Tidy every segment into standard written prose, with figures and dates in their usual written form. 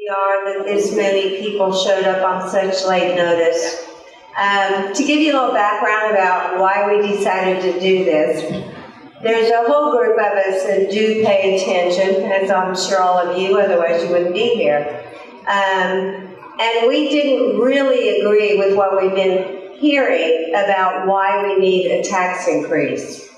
That this many people showed up on such late notice. To give you a little background about why we decided to do this, there's a whole group of us that do pay attention, as I'm sure all of you, otherwise you wouldn't be here. And we didn't really agree with what we've been hearing about why we need a tax increase.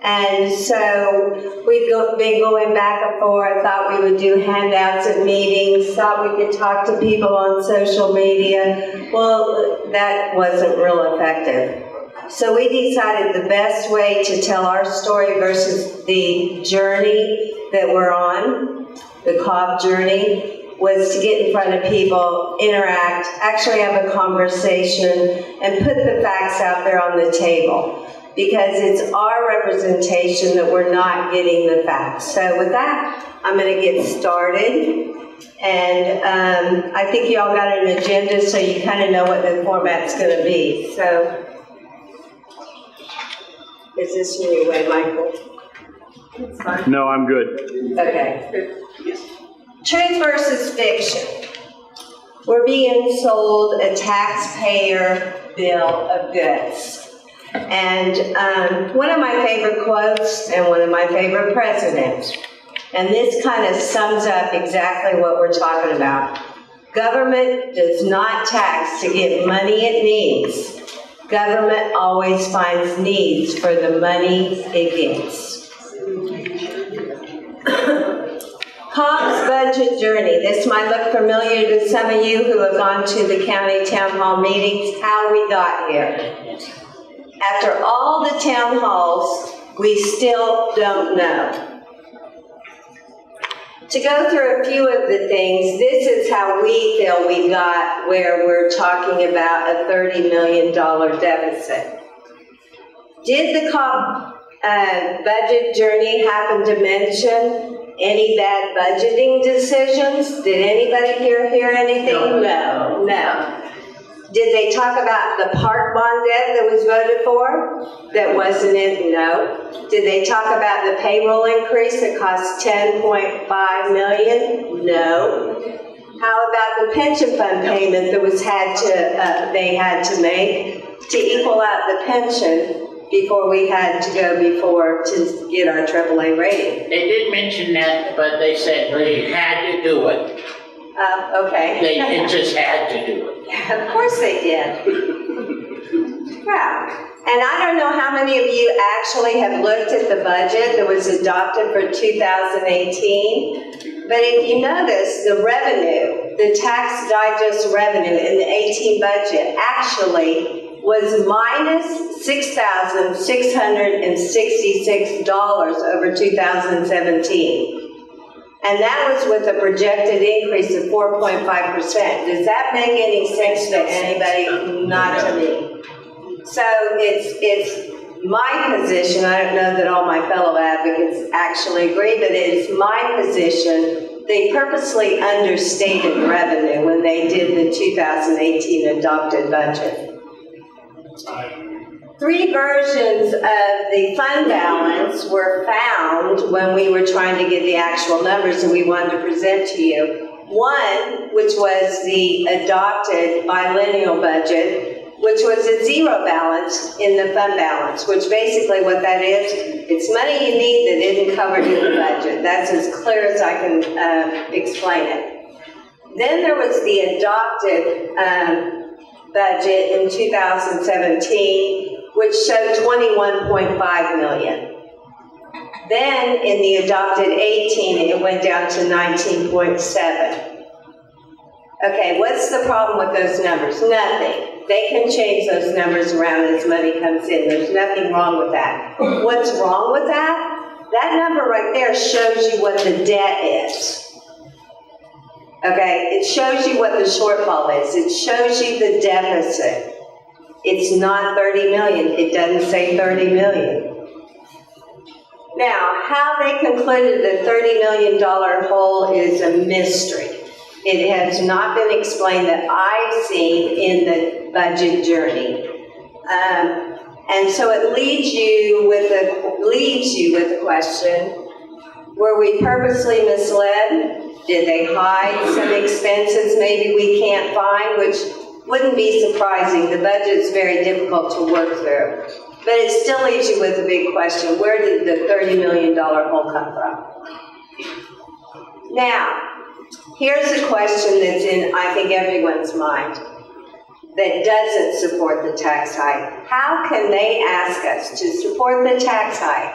And so we've been going back and forth, thought we would do handouts at meetings, thought we could talk to people on social media. Well, that wasn't real effective. So we decided the best way to tell our story versus the journey that we're on, the Cobb journey, was to get in front of people, interact, actually have a conversation, and put the facts out there on the table. Because it's our representation that we're not getting the facts. So with that, I'm going to get started. And I think you all got an agenda, so you kind of know what the format's going to be. So, is this your way, Michael? It's fine. No, I'm good. Okay. Truth versus fiction. We're being sold a taxpayer bill of goods. And one of my favorite quotes and one of my favorite presidents, and this kind of sums up exactly what we're talking about. Government does not tax to get money it needs. Government always finds needs for the money it gets. Cobb's budget journey. This might look familiar to some of you who have gone to the county town hall meetings, how we got here. After all the town halls, we still don't know. To go through a few of the things, this is how we feel we got where we're talking about a $30 million deficit. Did the Cobb budget journey happen to mention any bad budgeting decisions? Did anybody hear anything? No. Did they talk about the park bond debt that was voted for? That wasn't it? No. Did they talk about the payroll increase that cost $10.5 million? No. How about the pension fund payment that was they had to make to equal out the pension before we had to go to get our AAA rating? They did mention that, but they said they had to do it. Okay. They just had to do it. Yeah, of course they did. Yeah. And I don't know how many of you actually have looked at the budget that was adopted for 2018. But if you notice, the revenue, the tax digest revenue in the 18 budget actually was minus $6,666 over 2017. And that was with a projected increase of 4.5%. Does that make any sense to anybody? Not to me. So it's my position, I don't know that all my fellow advocates actually agree, but it is my position, they purposely understated revenue when they did the 2018 adopted budget. 3 versions of the fund balance were found when we were trying to get the actual numbers that we wanted to present to you. One, which was the adopted biennial budget, which was a zero balance in the fund balance, which basically what that is, it's money you need that isn't covered in the budget. That's as clear as I can explain it. Then there was the adopted budget in 2017, which showed $21.5 million. Then in the adopted 18, it went down to 19.7. Okay, what's the problem with those numbers? Nothing. They can change those numbers around as money comes in. There's nothing wrong with that. What's wrong with that? That number right there shows you what the debt is. Okay, it shows you what the shortfall is. It shows you the deficit. It's not 30 million. It doesn't say 30 million. Now, how they concluded the $30 million hole is a mystery. It has not been explained that I've seen in the budget journey. And so it leaves you with the question, were we purposely misled? Did they hide some expenses maybe we can't find, which wouldn't be surprising. The budget's very difficult to work through. But it still leaves you with a big question. Where did the $30 million hole come from? Now, here's a question that's in, I think, everyone's mind that doesn't support the tax hike. How can they ask us to support the tax hike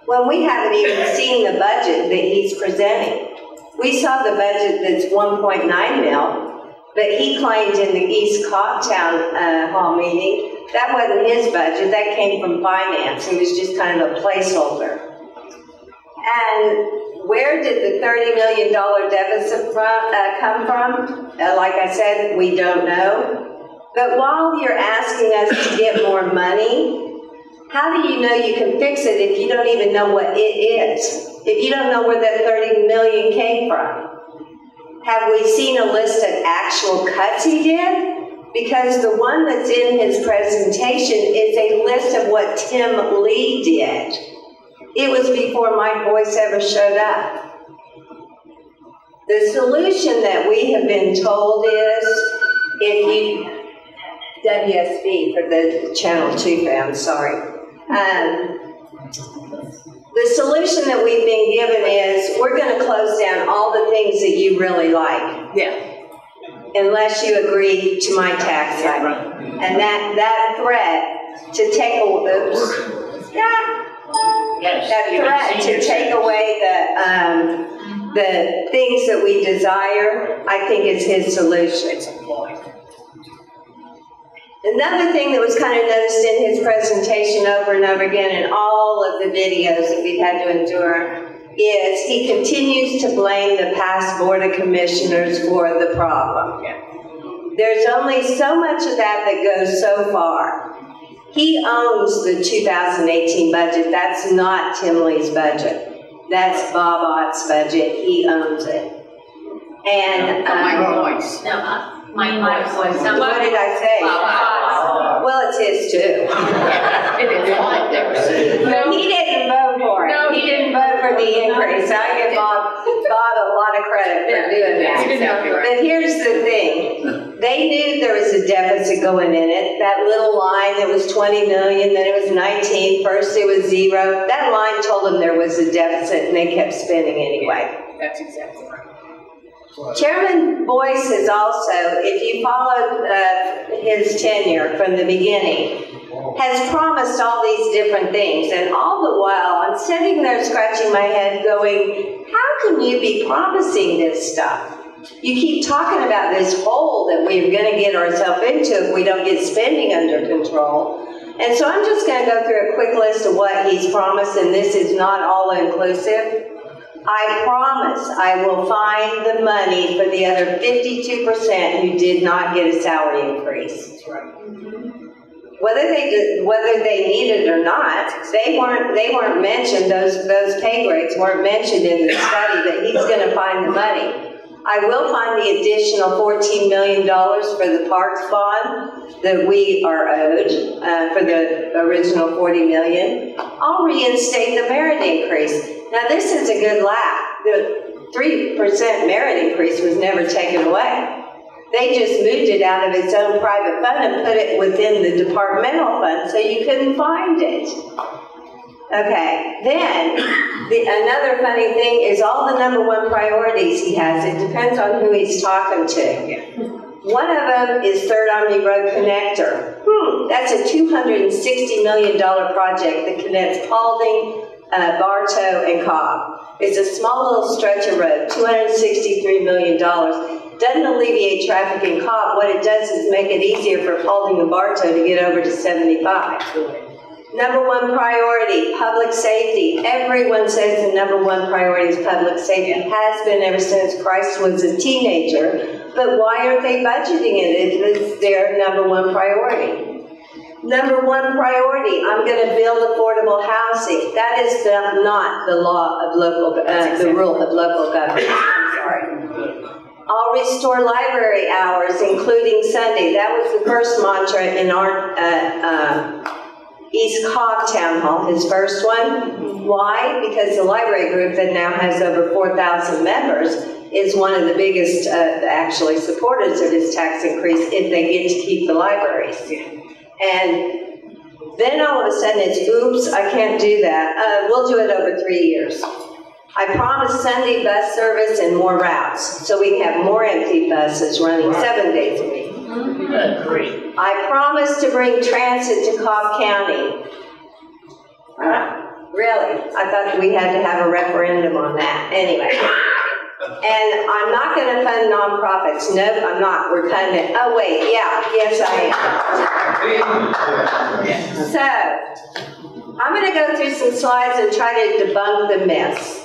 when we haven't even seen the budget that he's presenting? We saw the budget that's 1.9 mil, but he claimed in the East Cobb Town Hall meeting, that wasn't his budget, that came from finance. It was just kind of a placeholder. And where did the $30 million deficit come from? Like I said, we don't know. But while you're asking us to get more money, how do you know you can fix it if you don't even know what it is? If you don't know where that 30 million came from? Have we seen a list of actual cuts he did? Because the one that's in his presentation is a list of what Tim Lee did. It was before Mike Boyce ever showed up. The solution that we have been told is, if you, WSB for the Channel 2 fans, sorry. The solution that we've been given is, we're going to close down all the things that you really like. Yeah. Unless you agree to my tax hike. And that threat to take away, that threat to take away the things that we desire, I think is his solution. Another thing that was kind of noticed in his presentation over and over again in all of the videos that we've had to endure is he continues to blame the past Board of Commissioners for the problem. There's only so much of that goes so far. He owns the 2018 budget. That's not Tim Lee's budget. That's Bob Ott's budget. He owns it. And My voice. No, my voice. what did I say? Well, it's his too. It is like But he didn't vote for it. No, He didn't vote for the increase. I give Bob a lot of credit for doing that. Exactly right. But here's the thing. They knew there was a deficit going in it. That little line that was 20 million, then it was 19, first it was 0. That line told them there was a deficit and they kept spending anyway. That's exactly right. Chairman Boyce has also, if you followed his tenure from the beginning, has promised all these different things. And all the while, I'm sitting there scratching my head going, how can you be promising this stuff? You keep talking about this hole that we're going to get ourselves into if we don't get spending under control. And so I'm just going to go through a quick list of what he's promised, and this is not all inclusive. I promise I will find the money for the other 52% who did not get a salary increase. Whether they need it or not, they weren't mentioned. Those pay grades weren't mentioned in the study. But he's going to find the money. I will find the additional $14 million for the parks bond that we are owed for the original $40 million. I'll reinstate the merit increase. Now this is a good laugh. The 3% merit increase was never taken away. They just moved it out of its own private fund and put it within the departmental fund so you couldn't find it. Okay, then another funny thing is all the number 1 priorities he has. It depends on who he's talking to. One of them is Third Army Road Connector. That's a $260 million project that connects Paulding, Bartow, and Cobb. It's a small little stretch of road, $263 million. Doesn't alleviate traffic in Cobb. What it does is make it easier for Paulding and Bartow to get over to 75. Number 1 priority, public safety. Everyone says the number 1 priority is public safety. It has been ever since Christ was a teenager. But why aren't they budgeting it if it's their number 1 priority? Number 1 priority, I'm going to build affordable housing. That is not the law of local, the rule of local government. I'm sorry. I'll restore library hours, including Sunday. That was the first mantra in our East Cobb Town Hall, his first one. Why? Because the library group that now has over 4,000 members is one of the biggest, actually, supporters of this tax increase if they get to keep the libraries. And then all of a sudden it's, oops, I can't do that. We'll do it over 3 years. I promised Sunday bus service and more routes, so we can have more empty buses running 7 days a week. Good grief. I promised to bring transit to Cobb County. Really? I thought we had to have a referendum on that. Anyway. And I'm not going to fund nonprofits. Nope, I'm not. We're cutting it. Oh, wait. Yeah. Yes, I am. So, I'm going to go through some slides and try to debunk the myths.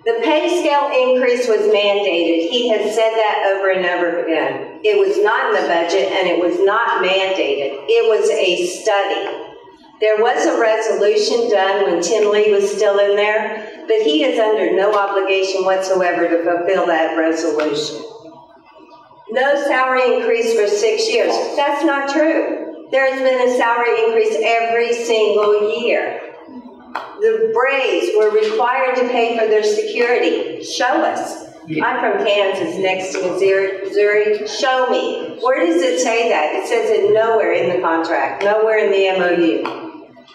The pay scale increase was mandated. He has said that over and over again. It was not in the budget and it was not mandated. It was a study. There was a resolution done when Tim Lee was still in there, but he is under no obligation whatsoever to fulfill that resolution. No salary increase for 6 years. That's not true. There has been a salary increase every single year. The Braves were required to pay for their security. Show us. I'm from Kansas, next to Missouri. Show me. Where does it say that? It says it nowhere in the contract, nowhere in the MOU.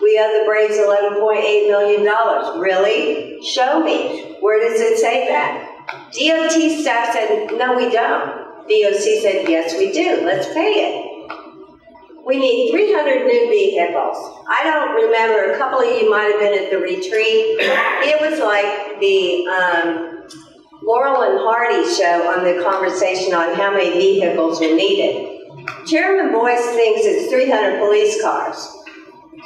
We owe the Braves $11.8 million. Really? Show me. Where does it say that? DOT staff said, no, we don't. DOC said, yes, we do. Let's pay it. We need 300 new vehicles. I don't remember, a couple of you might have been at the retreat. It was like the Laurel and Hardy show on the conversation on how many vehicles were needed. Chairman Boyce thinks it's 300 police cars.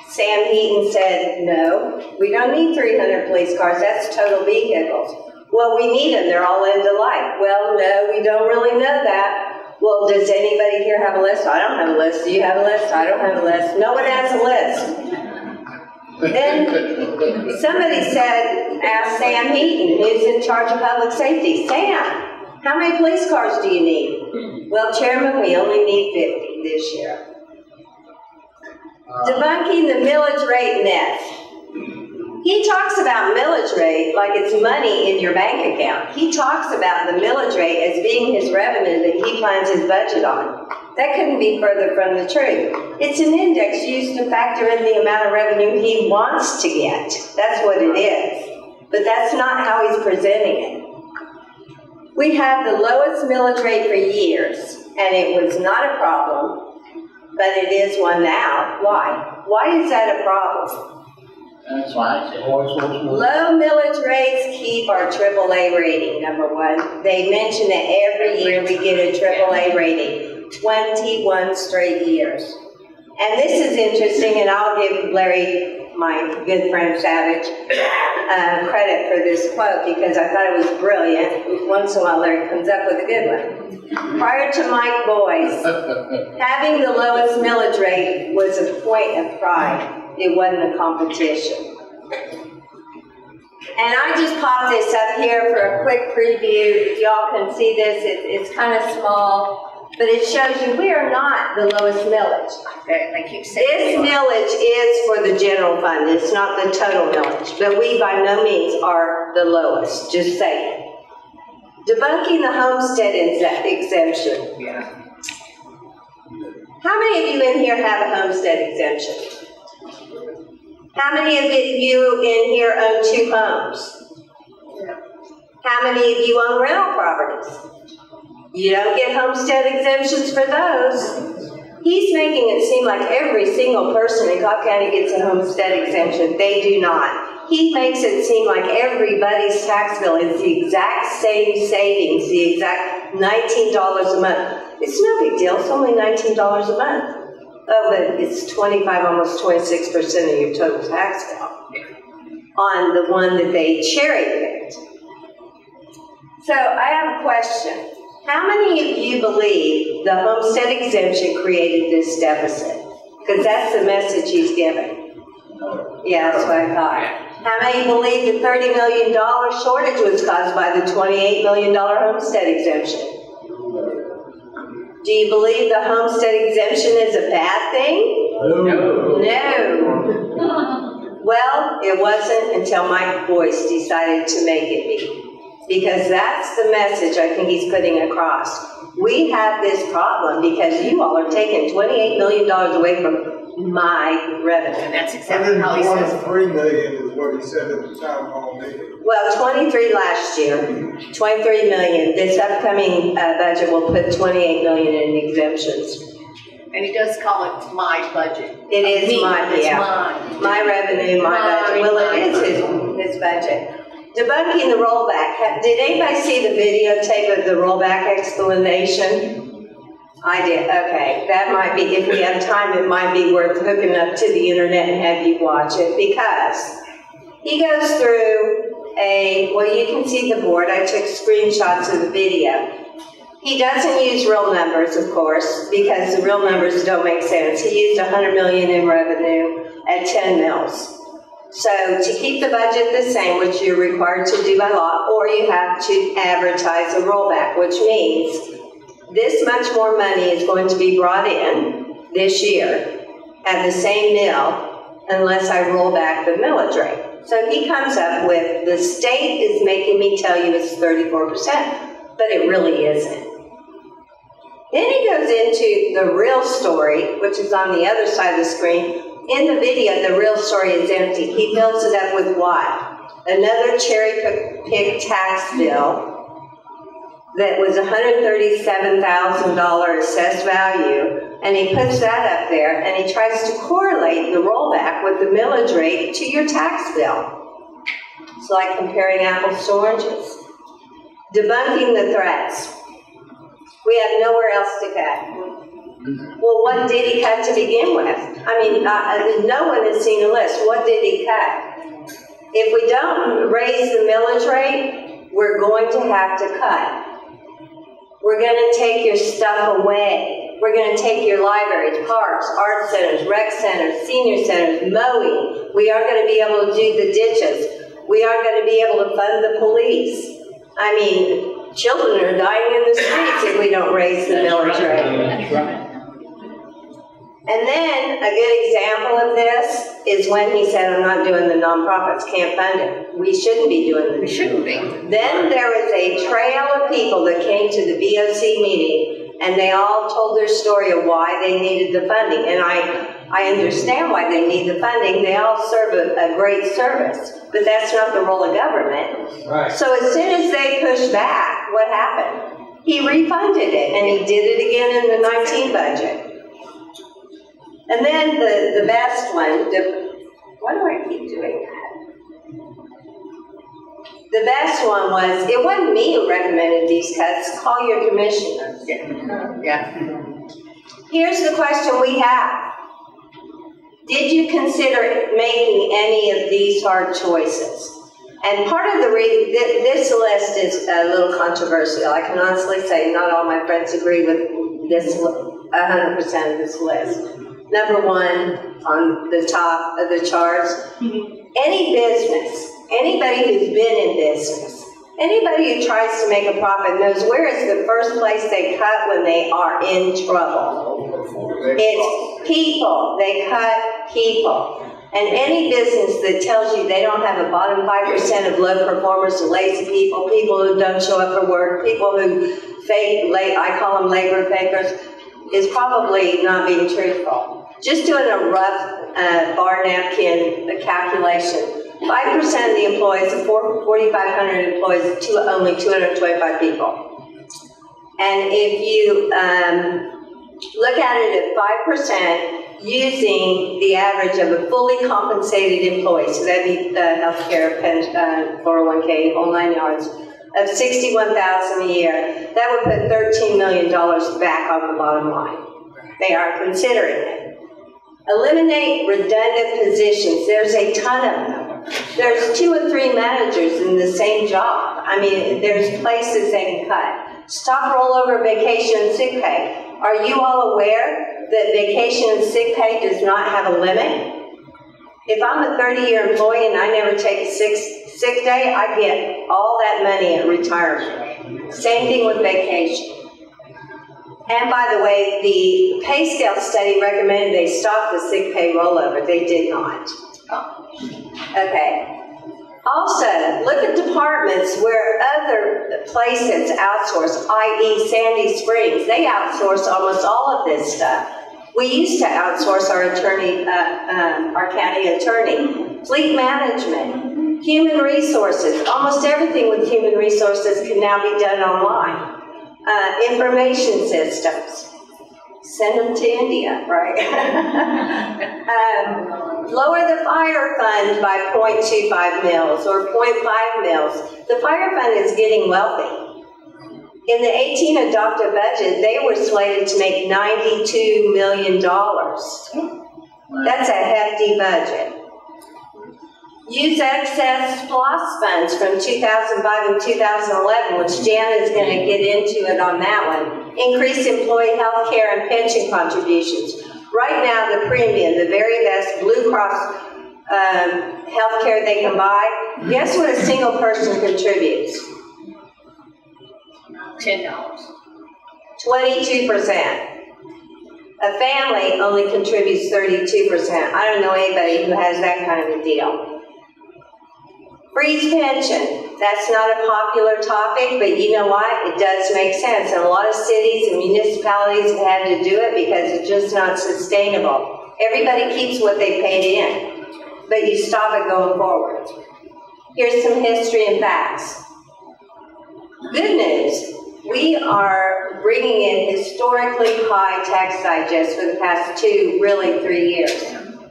Sam Heaton said, no, we don't need 300 police cars, that's total vehicles. Well, we need them, they're all end of life. Well, no, we don't really know that. Well, does anybody here have a list? I don't have a list. Do you have a list? I don't have a list. No one has a list. Then somebody said, ask Sam Heaton, who's in charge of public safety. Sam, how many police cars do you need? Well, Chairman, we only need 50 this year. Debunking the millage rate myth. He talks about millage rate like it's money in your bank account. He talks about the millage rate as being his revenue that he plans his budget on. That couldn't be further from the truth. It's an index used to factor in the amount of revenue he wants to get. That's what it is. But that's not how he's presenting it. We had the lowest millage rate for years, and it was not a problem, but it is one now. Why? Why is that a problem? That's why I said. Low millage rates keep our AAA rating, number one. They mention that every year we get a AAA rating, 21 straight years. And this is interesting, and I'll give Larry, my good friend Savage, credit for this quote because I thought it was brilliant. Once in a while Larry comes up with a good one. Prior to Mike Boyce, having the lowest millage rate was a point of pride. It wasn't a competition. And I just popped this up here for a quick preview. If y'all can see this, it's kind of small, but it shows you we are not the lowest millage. They keep saying This millage is for the general fund. It's not the total millage, but we by no means are the lowest, just saying. Debunking the homestead exemption. Yeah. How many of you in here have a homestead exemption? How many of you in here own 2 homes? How many of you own rental properties? You don't get homestead exemptions for those. He's making it seem like every single person in Cobb County gets a homestead exemption. They do not. He makes it seem like everybody's tax bill is the exact same savings, the exact $19 a month. It's no big deal. It's only $19 a month. Oh, but it's 25, almost 26% of your total tax bill on the one that they cherry-picked. So I have a question. How many of you believe the homestead exemption created this deficit? Because that's the message he's giving. Yeah, that's what I thought. How many believe the $30 million shortage was caused by the $28 million homestead exemption? Do you believe the homestead exemption is a bad thing? No. No. Well, it wasn't until Mike Boyce decided to make it be. because that's the message I think he's putting across. We have this problem because you all are taking $28 million away from my revenue. And that's exactly how he says it. 123 million is what he said at the town hall meeting. Well, 23 last year, 23 million. This upcoming budget will put 28 million in exemptions. And he does call it my budget. It is Me, my, it's yeah. mine. My revenue, my budget. Well, it is his budget. Debunking the rollback. Did anybody see the videotape of the rollback explanation? I did. Okay, that might be, if we have time, it might be worth hooking up to the internet and have you watch it, because he goes through well, you can see the board. I took screenshots of the video. He doesn't use real numbers, of course, because the real numbers don't make sense. He used 100 million in revenue at 10 mils. So to keep the budget the same, which you're required to do by law, or you have to advertise a rollback, which means this much more money is going to be brought in this year at the same mill unless I roll back the millage rate. So he comes up with, the state is making me tell you it's 34%, but it really isn't. Then he goes into the real story, which is on the other side of the screen. In the video, the real story is empty. He fills it up with what? Another cherry-picked tax bill that was $137,000 assessed value, and he puts that up there, and he tries to correlate the rollback with the millage rate to your tax bill. It's like comparing apples to oranges. Debunking the threats. We have nowhere else to cut. Well, what did he cut to begin with? I mean, no one has seen a list. What did he cut? If we don't raise the millage rate, we're going to have to cut. We're going to take your stuff away. We're going to take your libraries, parks, art centers, rec centers, senior centers, mowing. We aren't going to be able to do the ditches. We aren't going to be able to fund the police. I mean, children are dying in the streets if we don't raise the millage rate. That's right. And then a good example of this is when he said, I'm not doing the nonprofits, can't fund it. We shouldn't be doing it. We shouldn't be. Then there was a trail of people that came to the BOC meeting, and they all told their story of why they needed the funding. And I understand why they need the funding. They all serve a great service, but that's not the role of government. Right. So as soon as they pushed back, what happened? He refunded it, and he did it again in the 19 budget. And then the best one, why do I keep doing that? The best one was, it wasn't me who recommended these cuts, call your commissioners. Yeah. Here's the question we have. Did you consider making any of these hard choices? And part of the reason, this list is a little controversial. I can honestly say not all my friends agree with this 100% of this list. Number one on the top of the charts, any business, anybody who's been in business, anybody who tries to make a profit knows where is the first place they cut when they are in trouble. It's people. They cut people. And any business that tells you they don't have a bottom 5% of low performers, lazy people, people who don't show up for work, people who fake, I call them labor fakers, is probably not being truthful. Just doing a rough bar napkin calculation, 5% of the employees, of 4,500 employees, only 225 people. And if you look at it at 5%, using the average of a fully compensated employee, so that'd be healthcare, pension, 401k, whole 9 yards, of $61,000 a year, that would put $13 million back on the bottom line. They are considering it. Eliminate redundant positions. There's a ton of them. There's 2 or 3 managers in the same job. I mean, there's places they can cut. Stop rollover vacation and sick pay. Are you all aware that vacation and sick pay does not have a limit? If I'm a 30-year employee and I never take a sick day, I get all that money at retirement. Same thing with vacation. And by the way, the pay scale study recommended they stop the sick pay rollover. They did not. Okay. Also, look at departments where other places outsource, i.e. Sandy Springs. They outsource almost all of this stuff. We used to outsource our attorney, our county attorney, fleet management, human resources. Almost everything with human resources can now be done online. Information systems. Send them to India, right? Lower the fire fund by 0.25 mils or 0.5 mils. The fire fund is getting wealthy. In the 18 adopted budget, they were slated to make $92 million. That's a hefty budget. Use excess SPLOST funds from 2005 and 2011, which Jan is going to get into it on that one. Increase employee health care and pension contributions. Right now, the premium, the very best Blue Cross health care they can buy, guess what a single person contributes? $10. 22%. A family only contributes 32%. I don't know anybody who has that kind of a deal. Freeze pension. That's not a popular topic, but you know what? It does make sense. And a lot of cities and municipalities have had to do it because it's just not sustainable. Everybody keeps what they paid in, but you stop it going forward. Here's some history and facts. Good news. We are bringing in historically high tax digest for the past 2, really 3 years.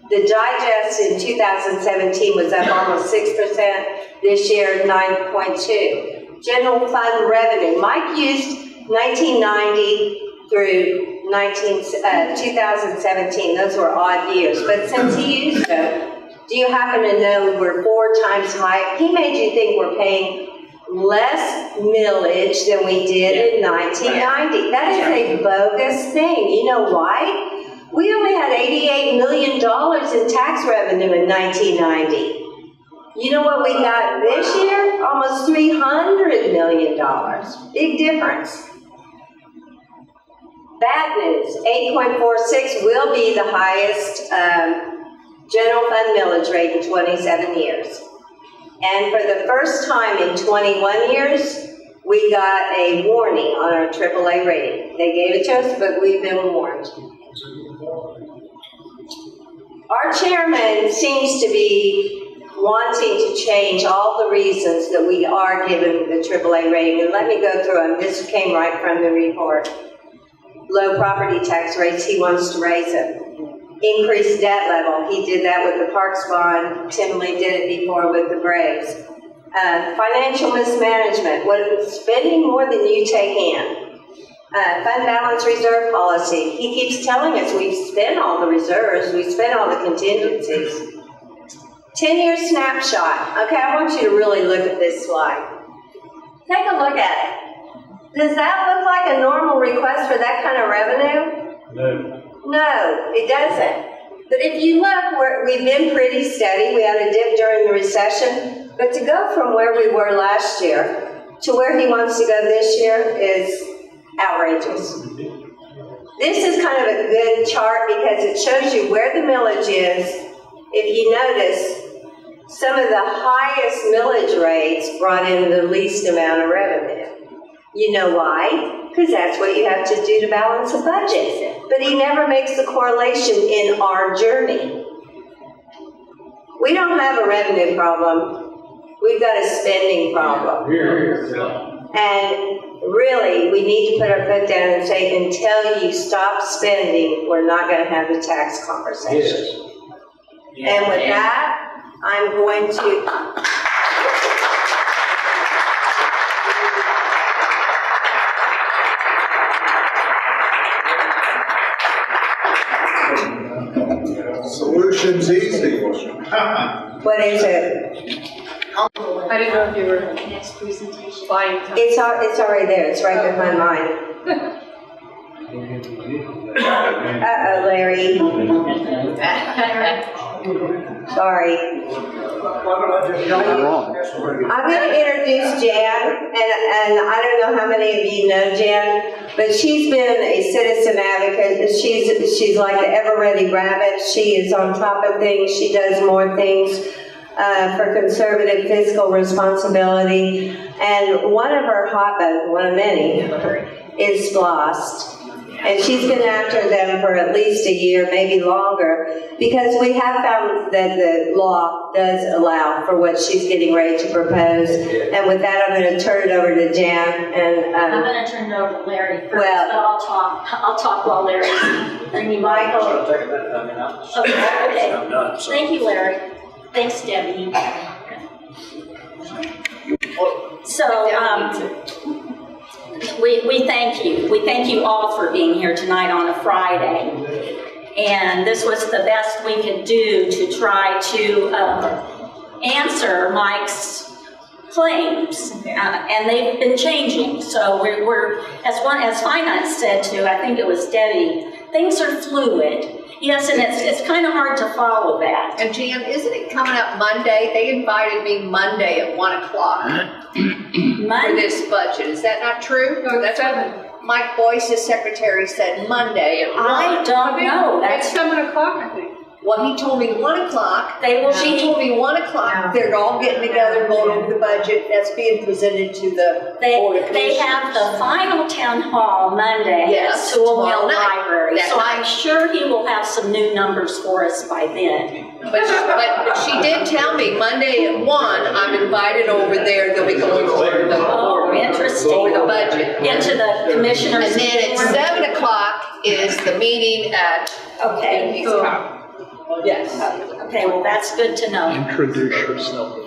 The digest in 2017 was up almost 6%. This year, 9.2. General fund revenue. Mike used 1990 through 2017. Those were odd years. But since he used them, do you happen to know we're 4 times higher? He made you think we're paying less millage than we did in 1990. That is a bogus thing. You know why? We only had $88 million in tax revenue in 1990. You know what we got this year? Almost $300 million. Big difference. Bad news, 8.46 will be the highest general fund millage rate in 27 years. And for the first time in 21 years, we got a warning on our AAA rating. They gave it to us, but we've been warned. Our chairman seems to be wanting to change all the reasons that we are given the AAA rating. And let me go through them. This came right from the report. Low property tax rates, he wants to raise them. Increased debt level, he did that with the Parks bond. Timley did it before with the Braves. Financial mismanagement, spending more than you take in. Fund balance reserve policy. He keeps telling us we've spent all the reserves, we've spent all the contingencies. 10-year snapshot. Okay, I want you to really look at this slide. Take a look at it. Does that look like a normal request for that kind of revenue? No. No, it doesn't. But if you look, we've been pretty steady. We had a dip during the recession. But to go from where we were last year to where he wants to go this year is outrageous. This is kind of a good chart because it shows you where the millage is. If you notice, some of the highest millage rates brought in the least amount of revenue. You know why? Because that's what you have to do to balance a budget. But he never makes the correlation in our journey. We don't have a revenue problem. We've got a spending problem. And really, we need to put our foot down and say, until you stop spending, we're not going to have the tax conversation. And with that, I'm going to... Solution's easy. What is it? I didn't know if you were Next presentation. buying time. It's already there. It's right behind mine. Uh-oh, Larry. Sorry. I'm going to introduce Jan, and I don't know how many of you know Jan, but she's been a citizen advocate. She's like the ever-ready rabbit. She is on top of things. She does more things. for conservative fiscal responsibility. And one of her hot buttons, one of many, is SPLOST. And she's been after them for at least a year, maybe longer, because we have found that the law does allow for what she's getting ready to propose. And with that, I'm going to turn it over to Jan. And I'm going to turn it over to Larry first, Well- but I'll talk while Larry's bringing Michael. Okay. I'm done, so. Thank you, Larry. Thanks, Debbie. So, we thank you. We thank you all for being here tonight on a Friday. And this was the best we could do to try to answer Mike's claims, and they've been changing. So we're as finance said to, I think it was Debbie, things are fluid. Yes, and it's kind of hard to follow that. And Jan, isn't it coming up Monday? They invited me Monday at 1 o'clock for this budget. Is that not true? That's what Mike Boyce, his secretary, said Monday at 1. I don't know. That's 7 o'clock, I think. Well, he told me 1 o'clock. She told me 1 o'clock. They're all getting together, going over the budget that's being presented to the Board of Commissioners. They have the final town hall Monday Yes, at Sewell tomorrow Mill night. Library. That So I'm night. sure he will have some new numbers for us by then. But she did tell me Monday at 1, I'm invited over there. They'll be going over the Oh, interesting. over the budget. Into the commissioners. And then at 7 o'clock is the meeting at Okay. Yes. Okay, well, that's good to know. Introduce yourself.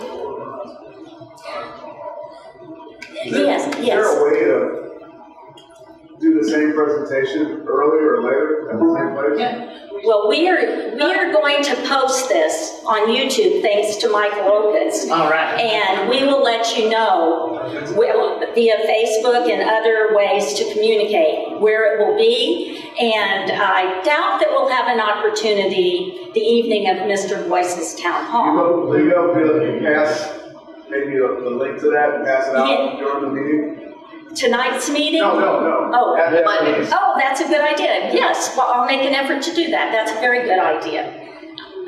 Yes, Is there yes. a way to do the same presentation earlier or later at the same place? Well, we are going to post this on YouTube thanks to Michael Opitz. All right. And we will let you know via Facebook and other ways to communicate where it will be. And I doubt that we'll have an opportunity the evening of Mr. Boyce's town hall. Will you be able to pass maybe the link to that and pass it out during the meeting? Tonight's meeting? No. Oh. At Monday. Oh, that's a good idea. Yes, well, I'll make an effort to do that. That's a very good idea.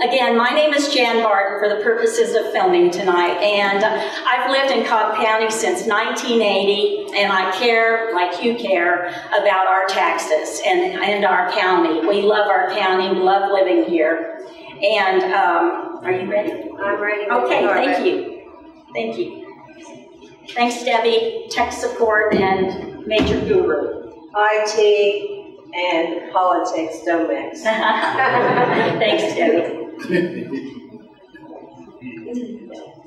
Again, my name is Jan Barton for the purposes of filming tonight, and I've lived in Cobb County since 1980, and I care, like you care, about our taxes and our county. We love our county, we love living here. And are you ready? I'm ready. Okay, thank you. Thank you. Thanks, Debbie, tech support and major guru. IT and politics don't mix. Thanks, Debbie.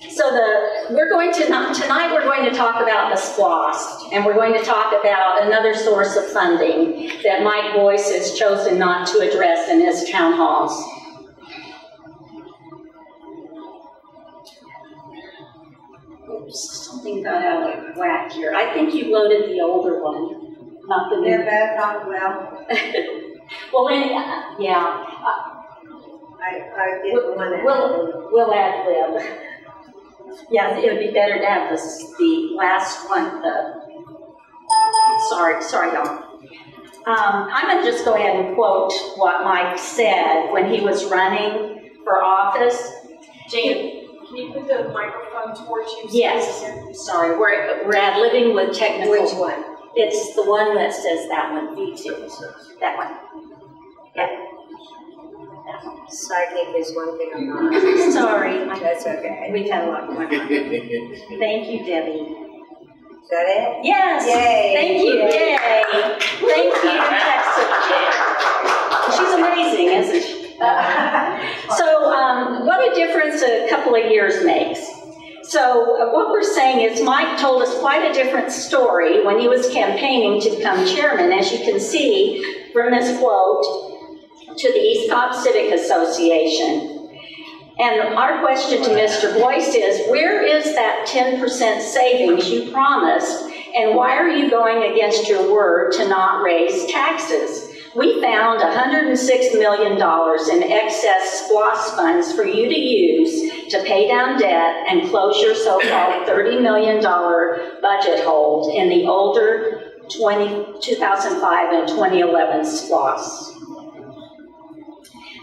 So tonight we're going to talk about the SPLOST, and we're going to talk about another source of funding that Mike Boyce has chosen not to address in his town halls. Oops, something got out of whack here. I think you loaded the older one, not the new. They're both on well. Well, yeah. I didn't want to. We'll ad lib. Yeah, it would be better to have the last one. Sorry, y'all. I'm going to just go ahead and quote what Mike said when he was running for office. Jan, can you put the microphone towards you? Yes. Sorry, we're ad libbing with technical. Which one? It's the one that says that one, V2. That one. Yeah. Psychic is one thing I'm not. Sorry. That's okay. We've had a lot going on. Thank you, Debbie. Is that it? Yes. Yay. Thank you. Yay. Thank you, Texas. She's amazing, isn't she? So what a difference a couple of years makes. So what we're saying is Mike told us quite a different story when he was campaigning to become chairman, as you can see from this quote, to the East Cobb Civic Association. And our question to Mr. Boyce is, where is that 10% savings you promised, and why are you going against your word to not raise taxes? We found $106 million in excess SPLOST funds for you to use to pay down debt and close your so-called $30 million budget hold in the older 2005 and 2011 SPLOST.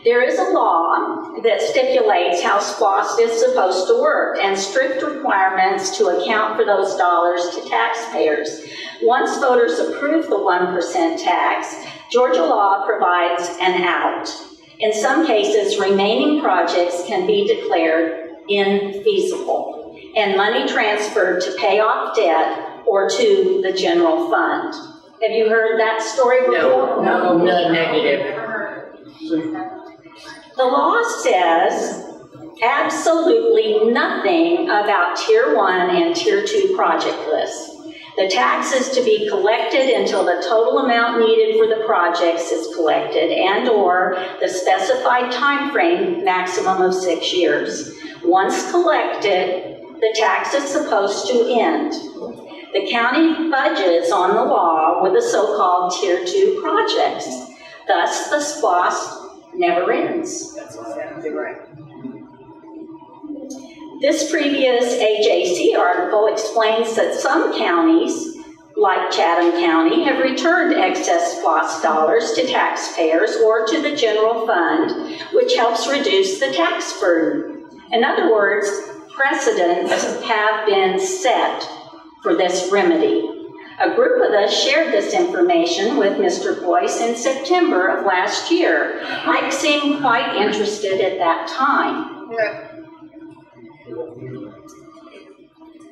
There is a law that stipulates how SPLOST is supposed to work and strict requirements to account for those dollars to taxpayers. Once voters approve the 1% tax, Georgia law provides an out. In some cases, remaining projects can be declared infeasible and money transferred to pay off debt or to the general fund. Have you heard that story before? No, negative. The law says absolutely nothing about Tier 1 and Tier 2 project lists. The tax is to be collected until the total amount needed for the projects is collected and/or the specified time frame, maximum of 6 years. Once collected, the tax is supposed to end. The county budgets on the law with the so-called Tier 2 projects. Thus, the SPLOST never ends. That's exactly right. This previous AJC article explains that some counties, like Chatham County, have returned excess SPLOST dollars to taxpayers or to the general fund, which helps reduce the tax burden. In other words, precedents have been set for this remedy. A group of us shared this information with Mr. Boyce in September of last year. Mike seemed quite interested at that time. Yeah.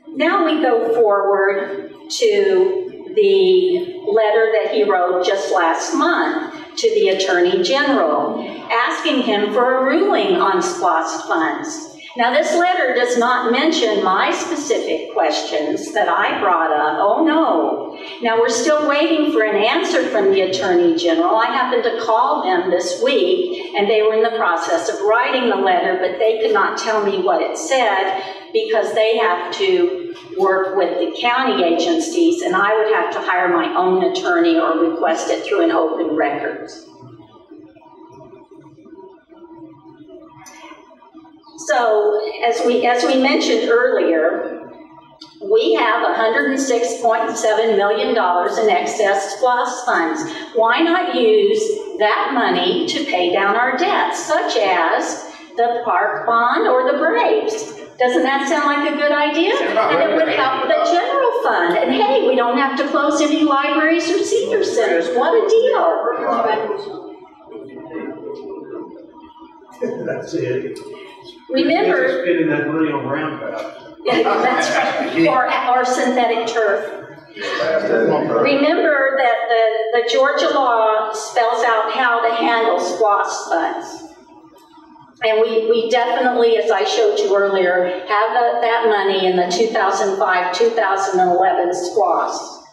Now we go forward to the letter that he wrote just last month to the Attorney General, asking him for a ruling on SPLOST funds. Now, this letter does not mention my specific questions that I brought up. Oh, no. Now, we're still waiting for an answer from the Attorney General. I happened to call them this week, and they were in the process of writing the letter, but they could not tell me what it said because they have to work with the county agencies, and I would have to hire my own attorney or request it through an open records. So, as we mentioned earlier, we have $106.7 million in excess SPLOST funds. Why not use that money to pay down our debts, such as the park bond or the Braves? Doesn't that sound like a good idea? And it would help the general fund. And hey, we don't have to close any libraries or senior centers. What a deal. That's it. Remember, Spending that money on roundabouts. yeah, that's right, or synthetic turf. Remember that the Georgia law spells out how to handle SPLOST funds. And we definitely, as I showed you earlier, have that money in the 2005-2011 SPLOST.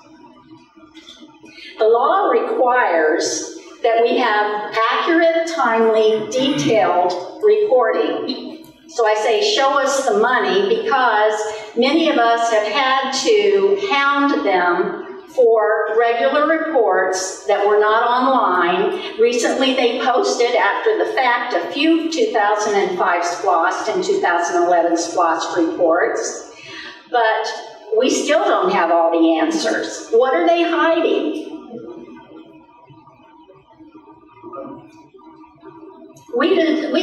The law requires that we have accurate, timely, detailed reporting. So I say, show us the money, because many of us have had to hound them for regular reports that were not online. Recently, they posted after the fact a few 2005 SPLOST and 2011 SPLOST reports, but we still don't have all the answers. What are they hiding? We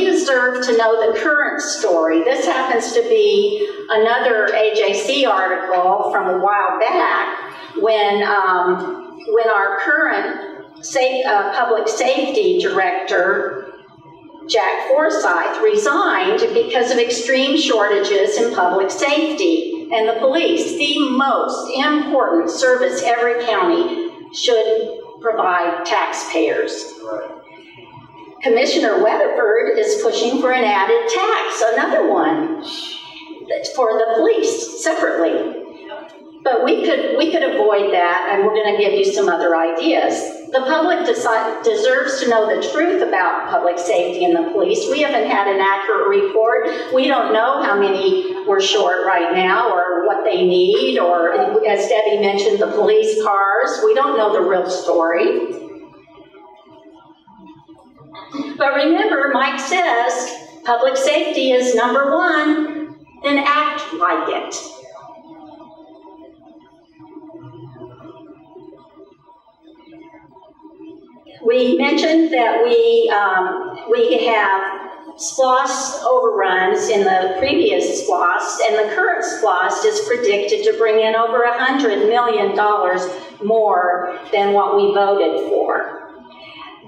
deserve to know the current story. This happens to be another AJC article from a while back when our current public safety director, Jack Forsyth, resigned because of extreme shortages in public safety and the police, the most important service every county should provide taxpayers. Right. Commissioner Weatherford is pushing for an added tax, another one, for the police separately. But we could avoid that, and we're going to give you some other ideas. The public deserves to know the truth about public safety and the police. We haven't had an accurate report. We don't know how many we're short right now, or what they need, or, as Debbie mentioned, the police cars. We don't know the real story. But remember, Mike says public safety is number one, then act like it. We mentioned that we we have SPLOST overruns in the previous SPLOST, and the current SPLOST is predicted to bring in over $100 million more than what we voted for.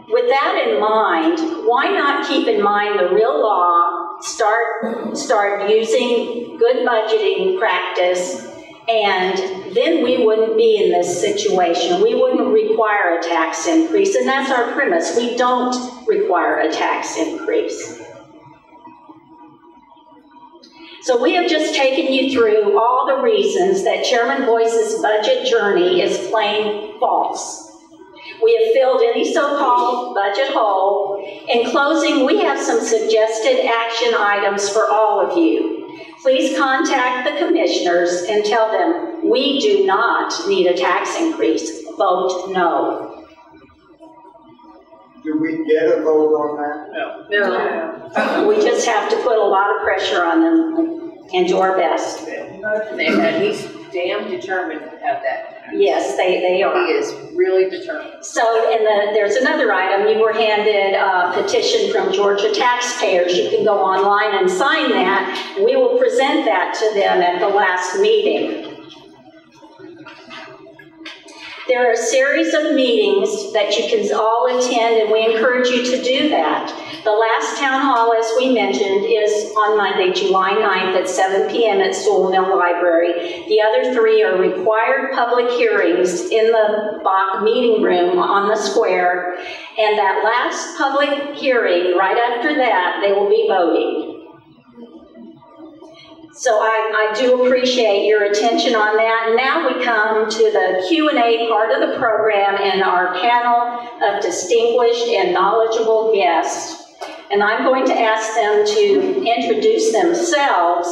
With that in mind, why not keep in mind the real law, start using good budgeting practice, and then we wouldn't be in this situation. We wouldn't require a tax increase, and that's our premise. We don't require a tax increase. So we have just taken you through all the reasons that Chairman Boyce's budget journey is plain false. We have filled any so-called budget hole. In closing, we have some suggested action items for all of you. Please contact the commissioners and tell them we do not need a tax increase. Vote no. Do we get a vote on that? No. We just have to put a lot of pressure on them and do our best. And he's damn determined to have that. Yes, they are. He is really determined. So, and there's another item. You were handed a petition from Georgia taxpayers. You can go online and sign that. We will present that to them at the last meeting. There are a series of meetings that you can all attend, and we encourage you to do that. The last town hall, as we mentioned, is on Monday, July 9th at 7 p.m. at Sewell Mill Library. The other 3 are required public hearings in the Bach meeting room on the square. And that last public hearing, right after that, they will be voting. So I do appreciate your attention on that. And now we come to the Q&A part of the program and our panel of distinguished and knowledgeable guests. And I'm going to ask them to introduce themselves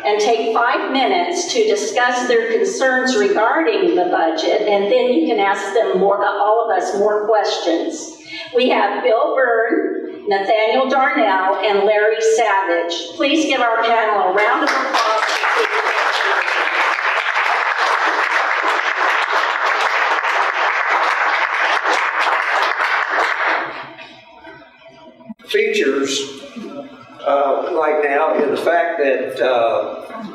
and take 5 minutes to discuss their concerns regarding the budget, and then you can ask them all of us more questions. We have Bill Byrne, Nathaniel Darnell, and Larry Savage. Please give our panel a round of applause. Features right now in the fact that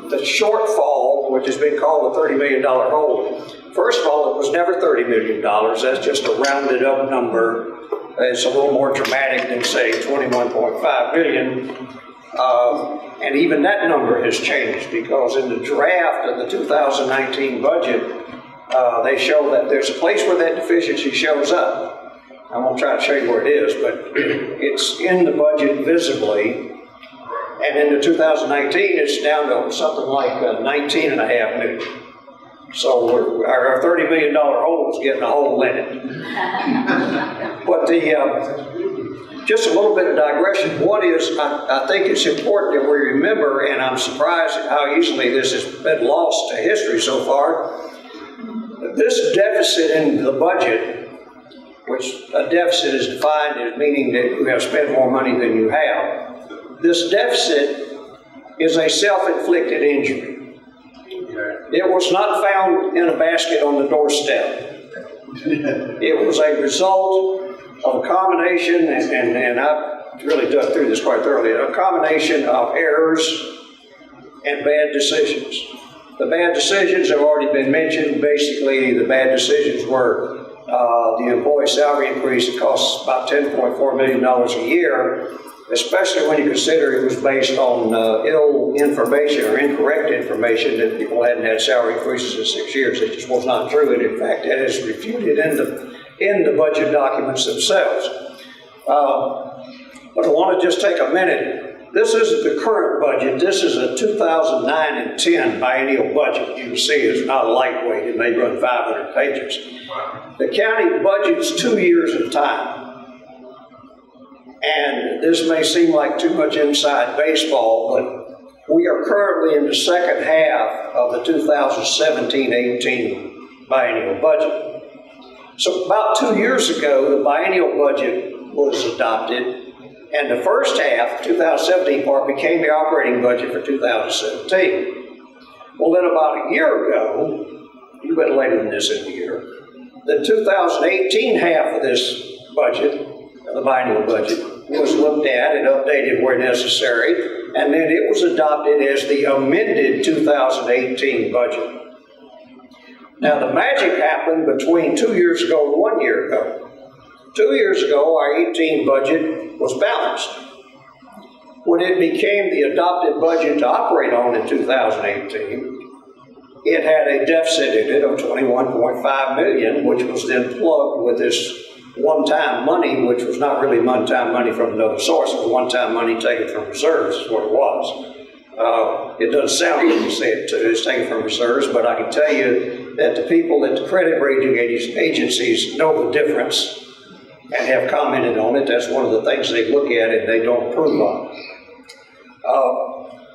the shortfall, which has been called the $30 million hole, first of all, it was never $30 million. That's just a rounded up number. It's a little more dramatic than, say, $21.5 billion. And even that number has changed because in the draft of the 2019 budget, they show that there's a place where that deficiency shows up. I won't try to show you where it is, but it's in the budget visibly. And in the 2019, it's down to something like $19.5 million. So our $30 million hole is getting a hole in it. But just a little bit of digression. One is, I think it's important that we remember, and I'm surprised at how easily this has been lost to history so far, this deficit in the budget, which a deficit is defined as meaning that you have spent more money than you have. This deficit is a self-inflicted injury. It was not found in a basket on the doorstep. It was a result of a combination, and I've really dug through this quite thoroughly, a combination of errors and bad decisions. The bad decisions have already been mentioned. Basically, the bad decisions were the employee salary increase that costs about $10.4 million a year, especially when you consider it was based on ill information or incorrect information that people hadn't had salary increases in 6 years. It just was not true, and in fact, that is refuted in the budget documents themselves. But I want to just take a minute. This isn't the current budget. This is a 2009 and 10 biennial budget. You can see it's not lightweight. It may run 500 pages. The county budgets 2 years at a time. And this may seem like too much inside baseball, but we are currently in the second half of the 2017-18 biennial budget. So about 2 years ago, the biennial budget was adopted. And the first half, 2017 part, became the operating budget for 2017. Well, then about a year ago, a bit later than this in the year, the 2018 half of this budget, the biennial budget, was looked at and updated where necessary, and then it was adopted as the amended 2018 budget. Now, the magic happened between 2 years ago and 1 year ago. 2 years ago, our 18 budget was balanced. When it became the adopted budget to operate on in 2018, it had a deficit in it of $21.5 million, which was then plugged with this one-time money, which was not really one-time money from another source. It was one-time money taken from reserves, is what it was. It doesn't sound good to say it too, it's taken from reserves, but I can tell you that the people at the credit rating agencies know the difference and have commented on it. That's one of the things they look at and they don't approve of.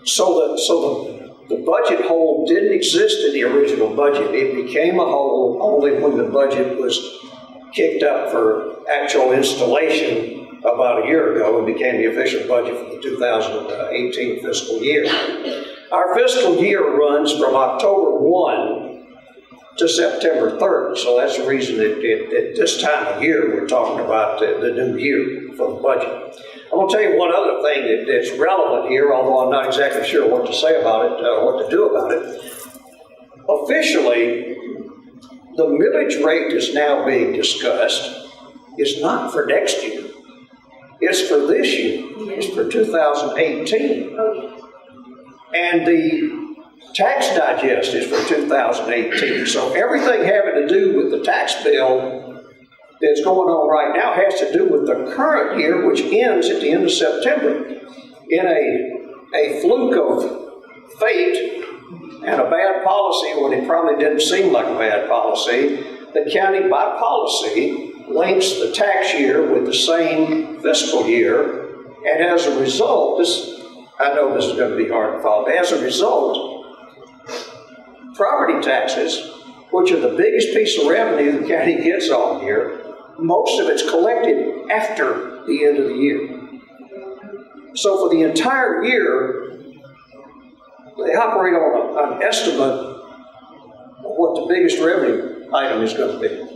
So the budget hole didn't exist in the original budget. It became a hole only when the budget was kicked up for actual installation about a year ago and became the official budget for the 2018 fiscal year. Our fiscal year runs from October 1 to September 3rd, so that's the reason that at this time of year we're talking about the new year for the budget. I'm going to tell you one other thing that's relevant here, although I'm not exactly sure what to say about it, what to do about it. Officially, the millage rate is now being discussed. It's not for next year. It's for this year. It's for 2018. And the tax digest is for 2018. So everything having to do with the tax bill that's going on right now has to do with the current year, which ends at the end of September. In a fluke of fate and a bad policy, when it probably didn't seem like a bad policy, the county, by policy, links the tax year with the same fiscal year, and as a result, I know this is going to be hard to follow, but as a result, property taxes, which are the biggest piece of revenue the county gets all year, most of it's collected after the end of the year. So for the entire year, they operate on an estimate of what the biggest revenue item is going to be.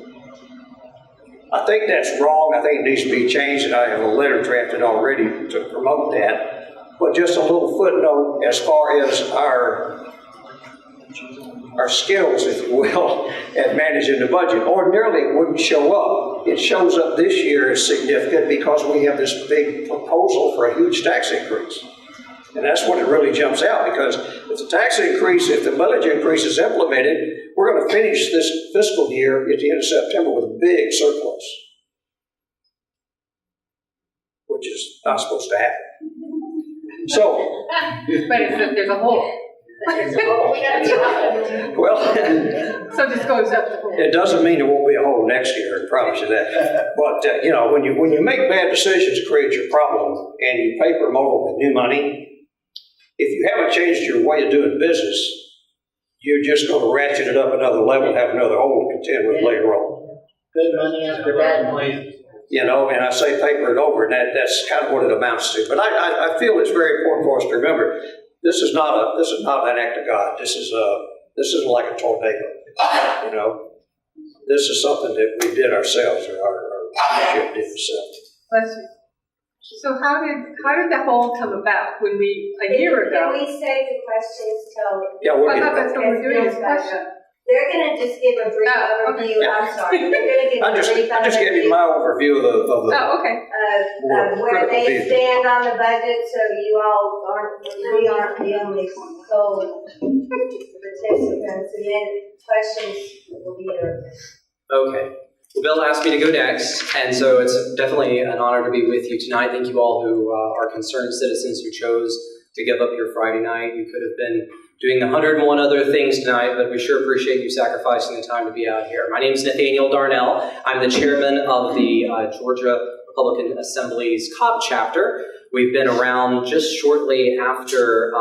I think that's wrong. I think it needs to be changed, and I have a letter drafted already to promote that. But just a little footnote as far as our skills, if you will, at managing the budget. Ordinarily, it wouldn't show up. It shows up this year as significant because we have this big proposal for a huge tax increase. And that's when it really jumps out, because if the tax increase, if the millage increase is implemented, we're going to finish this fiscal year at the end of September with a big surplus, which is not supposed to happen. So, But there's a hole. well, So this goes up the hole. it doesn't mean there won't be a hole next year, I promise you that. But, you know, when you make bad decisions to create your problem and you paper them over with new money, if you haven't changed your way of doing business, you're just going to ratchet it up another level and have another hole to contend with later on. Good money after bad money. You know, and I say paper it over, and that's kind of what it amounts to. But I feel it's very important for us to remember, this is not an act of God. This isn't like a tornado. You know, this is something that we did ourselves, or our ship did itself. Bless you. So how did the hole come about when a year ago? Can we save the questions till? Yeah, we'll I get thought that's that. what we're doing is question. They're gonna just give a brief Oh, okay. overview, I'm sorry, they're gonna give a brief I just gave you overview my overview of the Oh, okay. of where they critical stand on the budget, so we aren't the only sole participants, and then questions will be yours. Okay. Well, Bill asked me to go next, and so it's definitely an honor to be with you tonight. Thank you all who are concerned citizens who chose to give up your Friday night. You could have been doing 101 other things tonight, but we sure appreciate you sacrificing the time to be out here. My name is Nathaniel Darnell. I'm the chairman of the Georgia Republican Assembly's Cobb chapter. We've been around just shortly after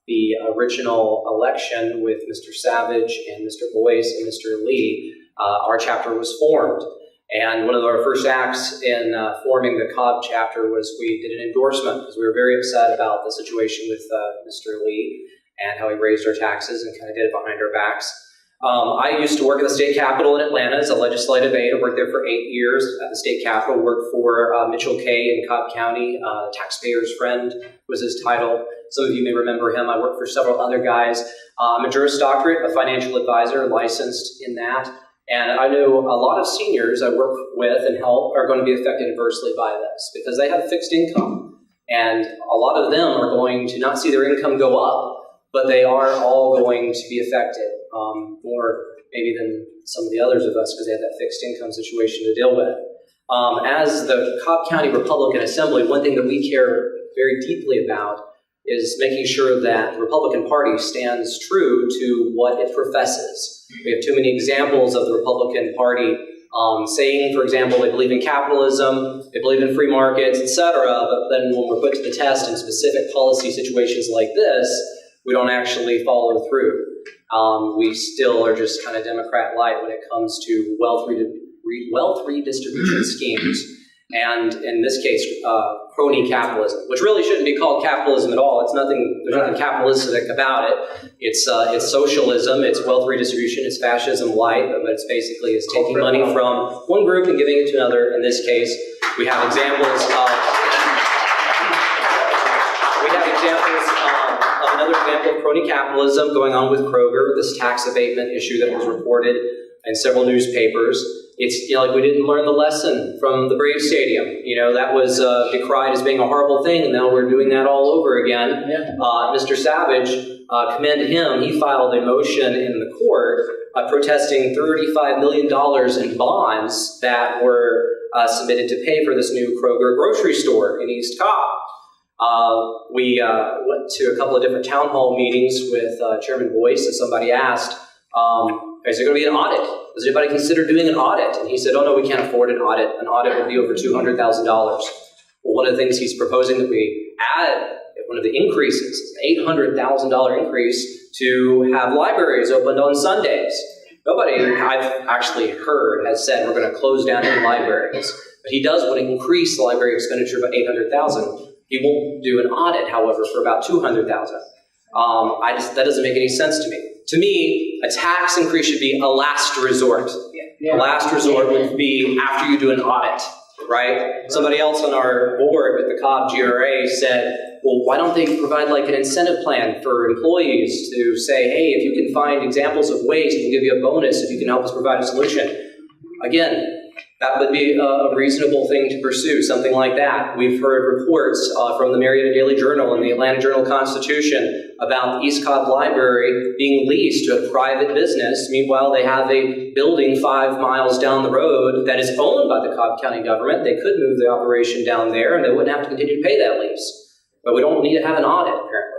the original election with Mr. Savage and Mr. Boyce and Mr. Lee. Our chapter was formed. And one of our first acts in forming the Cobb chapter was we did an endorsement because we were very upset about the situation with Mr. Lee and how he raised our taxes and kind of did it behind our backs. I used to work at the state capitol in Atlanta as a legislative aide. I worked there for 8 years at the state capitol, worked for Mitchell Kay in Cobb County, taxpayer's friend was his title. Some of you may remember him. I worked for several other guys. I'm a Juris Doctorate, a financial advisor, licensed in that. And I know a lot of seniors I work with and help are going to be affected adversely by this because they have fixed income. And a lot of them are going to not see their income go up, but they are all going to be affected more maybe than some of the others of us because they have that fixed income situation to deal with. As the Cobb County Republican Assembly, one thing that we care very deeply about is making sure that the Republican Party stands true to what it professes. We have too many examples of the Republican Party saying, for example, they believe in capitalism, they believe in free markets, etc., but then when we're put to the test in specific policy situations like this, we don't actually follow through. We still are just kind of Democrat light when it comes to wealth redistribution schemes. And in this case, crony capitalism, which really shouldn't be called capitalism at all. It's nothing. There's nothing capitalistic about it. It's socialism. It's wealth redistribution. It's fascism light, but it's basically taking money from one group and giving it to another. In this case, we have examples of another example of crony capitalism going on with Kroger, this tax abatement issue that was reported in several newspapers. It's like we didn't learn the lesson from the Braves Stadium. That was decried as being a horrible thing, and now we're doing that all over again. Yeah. Mr. Savage, commend him. He filed a motion in the court protesting $35 million in bonds that were submitted to pay for this new Kroger grocery store in East Cobb. We went to a couple of different town hall meetings with Chairman Boyce, and somebody asked, is there going to be an audit? Does anybody consider doing an audit? And he said, oh no, we can't afford an audit. An audit would be over $200,000. Well, one of the things he's proposing that we add, one of the increases, is an $800,000 increase to have libraries opened on Sundays. Nobody I've actually heard has said we're going to close down any libraries. But he does want to increase the library expenditure by $800,000. He won't do an audit, however, for about $200,000. That doesn't make any sense to me. To me, a tax increase should be a last resort. A last resort would be after you do an audit, right? Somebody else on our board with the Cobb GRA said, well, why don't they provide like an incentive plan for employees to say, hey, if you can find examples of waste, we'll give you a bonus if you can help us provide a solution. Again, that would be a reasonable thing to pursue, something like that. We've heard reports from the Marietta Daily Journal and the Atlanta Journal-Constitution about the East Cobb Library being leased to a private business. Meanwhile, they have a building 5 miles down the road that is owned by the Cobb County government. They could move the operation down there and they wouldn't have to continue to pay that lease. But we don't need to have an audit, apparently.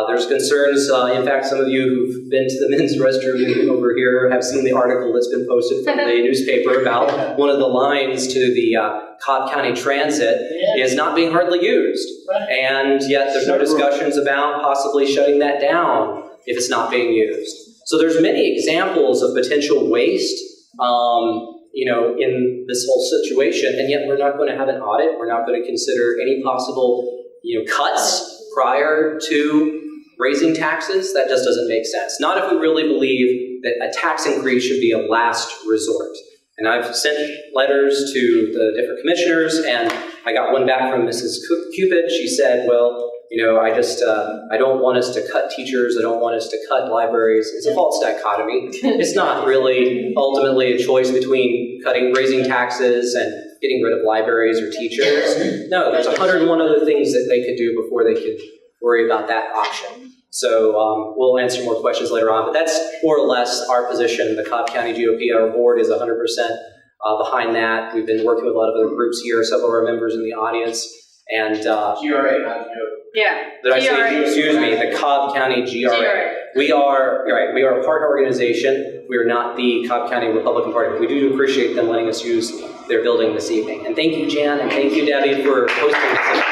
There's concerns, in fact, some of you who've been to the men's restroom over here have seen the article that's been posted from the newspaper about one of the lines to the Cobb County Transit is not being hardly used. And yet there's no discussions about possibly shutting that down if it's not being used. So there's many examples of potential waste, in this whole situation, and yet we're not going to have an audit. We're not going to consider any possible, cuts prior to raising taxes. That just doesn't make sense. Not if we really believe that a tax increase should be a last resort. And I've sent letters to the different commissioners, and I got one back from Mrs. Cupid. She said, well, I don't want us to cut teachers. I don't want us to cut libraries. It's a false dichotomy. It's not really ultimately a choice between raising taxes and getting rid of libraries or teachers. No, there's 101 other things that they could do before they could worry about that option. So we'll answer more questions later on, but that's more or less our position. The Cobb County GOP, our board is 100% behind that. We've been working with a lot of other groups here, several of our members in the audience, and GRA, not GOP. Yeah. Did I say, excuse me, the Cobb County GRA. We are a partner organization. We are not the Cobb County Republican Party. We do appreciate them letting us use their building this evening. And thank you, Jan, and thank you, Debbie, for hosting this.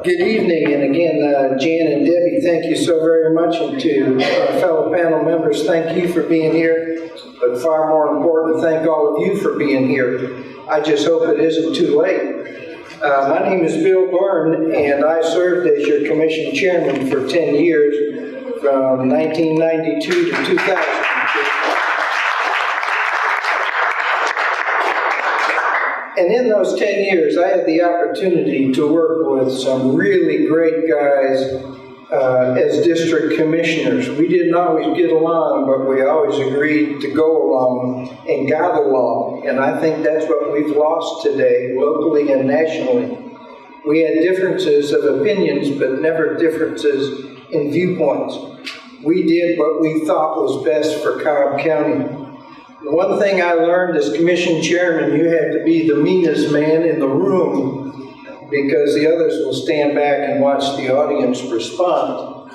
Good evening, and again, Jan and Debbie, thank you so very much, and to our fellow panel members, thank you for being here, but far more important, thank all of you for being here. I just hope it isn't too late. My name is Bill Byrne, and I served as your commission chairman for 10 years, from 1992 to 2000. And in those 10 years, I had the opportunity to work with some really great guys as district commissioners. We didn't always get along, but we always agreed to go along and got along. And I think that's what we've lost today, locally and nationally. We had differences of opinions, but never differences in viewpoints. We did what we thought was best for Cobb County. The one thing I learned as commission chairman, you have to be the meanest man in the room, because the others will stand back and watch the audience respond.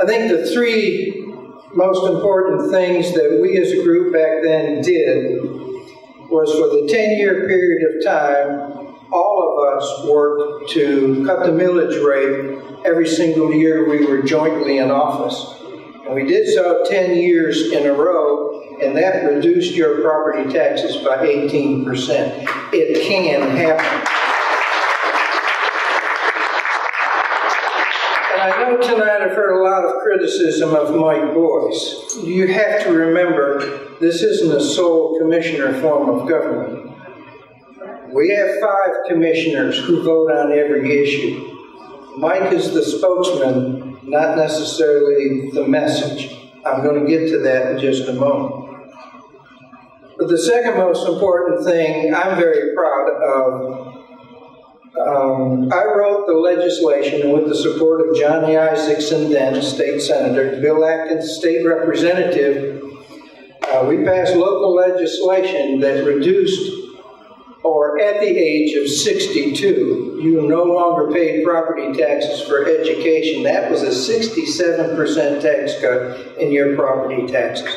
I think the three most important things that we as a group back then did was, for the 10-year period of time, all of us worked to cut the millage rate every single year we were jointly in office. And we did so 10 years in a row, and that reduced your property taxes by 18%. It can happen. And I know tonight I've heard a lot of criticism of Mike Boyce. You have to remember, this isn't a sole commissioner form of government. We have 5 commissioners who vote on every issue. Mike is the spokesman, not necessarily the message. I'm going to get to that in just a moment. But the second most important thing I'm very proud of, I wrote the legislation, and with the support of Johnny Isakson, then state senator, Bill Atkins, state representative, we passed local legislation that reduced, or at the age of 62, you no longer paid property taxes for education. That was a 67% tax cut in your property taxes.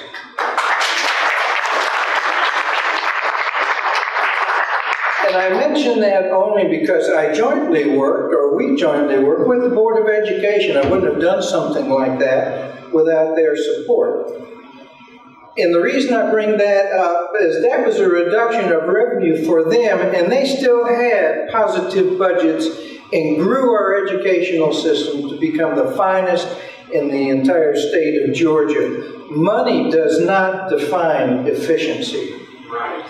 And I mention that only because I jointly worked, or we jointly worked, with the Board of Education. I wouldn't have done something like that without their support. And the reason I bring that up is that was a reduction of revenue for them, and they still had positive budgets and grew our educational system to become the finest in the entire state of Georgia. Money does not define efficiency. Right.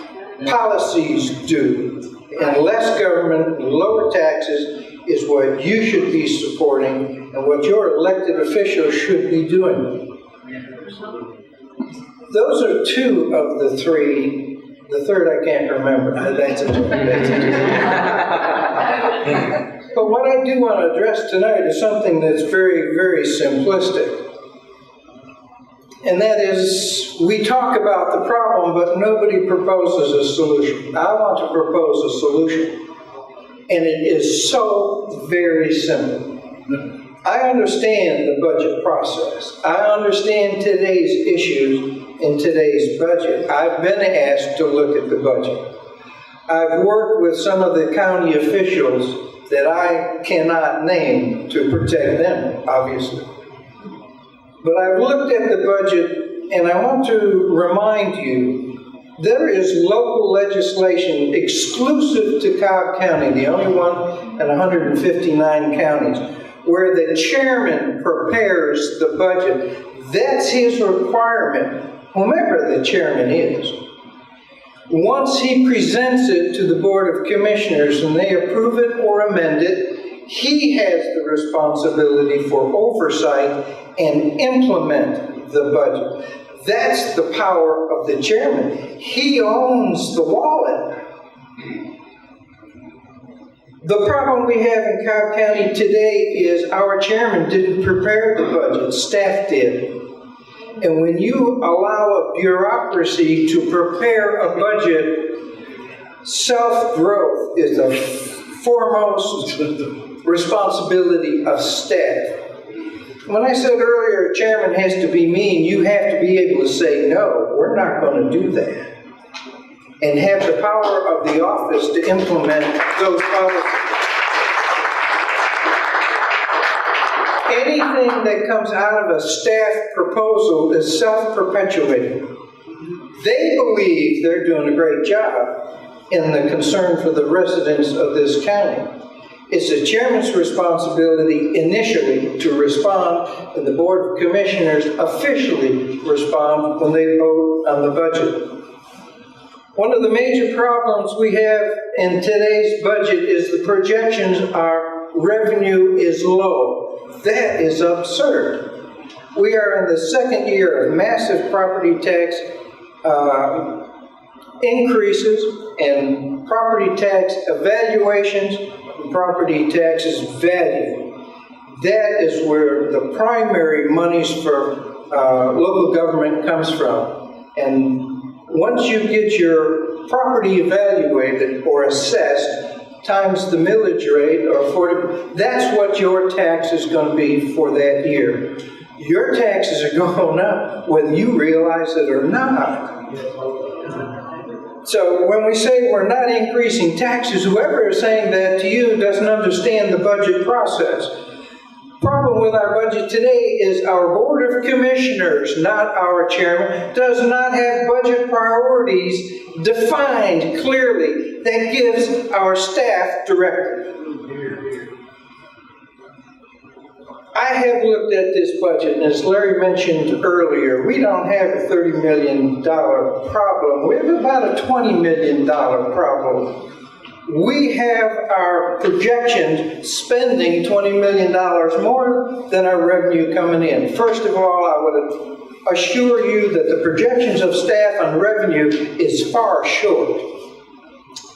Policies do. And less government, lower taxes is what you should be supporting and what your elected officials should be doing. Those are 2 of the 3. The third I can't remember. That's a But what I do want to address tonight is something that's very, very simplistic. And that is, we talk about the problem, but nobody proposes a solution. I want to propose a solution. And it is so very simple. I understand the budget process. I understand today's issues in today's budget. I've been asked to look at the budget. I've worked with some of the county officials that I cannot name to protect them, obviously. But I've looked at the budget, and I want to remind you, there is local legislation exclusive to Cobb County, the only one in 159 counties, where the chairman prepares the budget. That's his requirement, whomever the chairman is. Once he presents it to the Board of Commissioners and they approve it or amend it, he has the responsibility for oversight and implement the budget. That's the power of the chairman. He owns the wallet. The problem we have in Cobb County today is our chairman didn't prepare the budget, staff did. And when you allow a bureaucracy to prepare a budget, self-growth is the foremost responsibility of staff. When I said earlier, a chairman has to be mean, you have to be able to say, no, we're not going to do that. And have the power of the office to implement those policies. Anything that comes out of a staff proposal is self-perpetuating. They believe they're doing a great job, in the concern for the residents of this county. It's the chairman's responsibility initially to respond, and the Board of Commissioners officially respond when they vote on the budget. One of the major problems we have in today's budget is the projections are revenue is low. That is absurd. We are in the second year of massive property tax increases and property tax evaluations and property taxes value. That is where the primary monies for local government comes from. And once you get your property evaluated or assessed, times the millage rate or 40, that's what your tax is going to be for that year. Your taxes are going up whether you realize it or not. So when we say we're not increasing taxes, whoever is saying that to you doesn't understand the budget process. Problem with our budget today is our Board of Commissioners, not our chairman, does not have budget priorities defined clearly that gives our staff directive. I have looked at this budget, and as Larry mentioned earlier, we don't have a $30 million problem. We have about a $20 million problem. We have our projections spending $20 million more than our revenue coming in. First of all, I would assure you that the projections of staff on revenue is far short,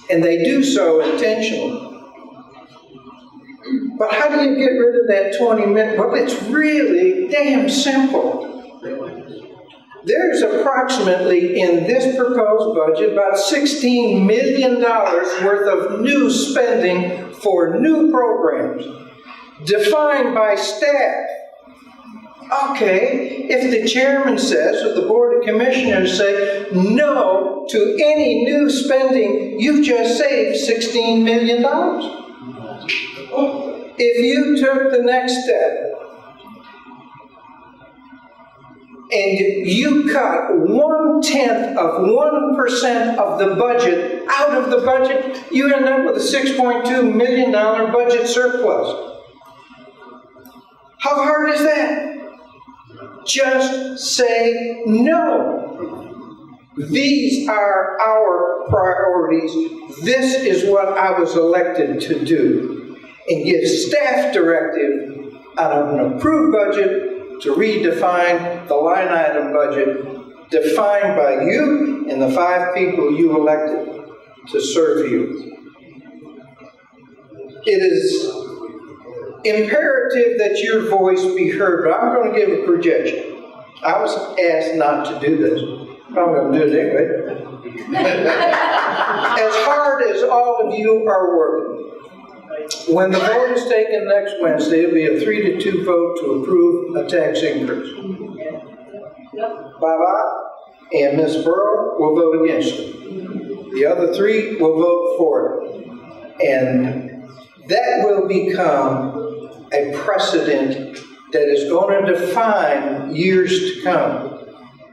and they do so intentionally. But how do you get rid of that 20 million? Well, it's really damn simple. There's approximately, in this proposed budget, about $16 million worth of new spending for new programs, defined by staff. Okay, if the chairman says, or the Board of Commissioners say, no to any new spending, you've just saved $16 million. If you took the next step and you cut 1/10 of 1% of the budget out of the budget, you end up with a $6.2 million budget surplus. How hard is that? Just say no. These are our priorities. This is what I was elected to do. And give staff directive on an approved budget to redefine the line item budget defined by you and the 5 people you elected to serve you. It is imperative that your voice be heard, but I'm going to give a projection. I was asked not to do this, but I'm going to do it anyway. As hard as all of you are working, when the vote is taken next Wednesday, it'll be a 3-2 vote to approve a tax increase. Baba and Ms. Burrow will vote against it. The other 3 will vote for it. And that will become a precedent that is going to define years to come,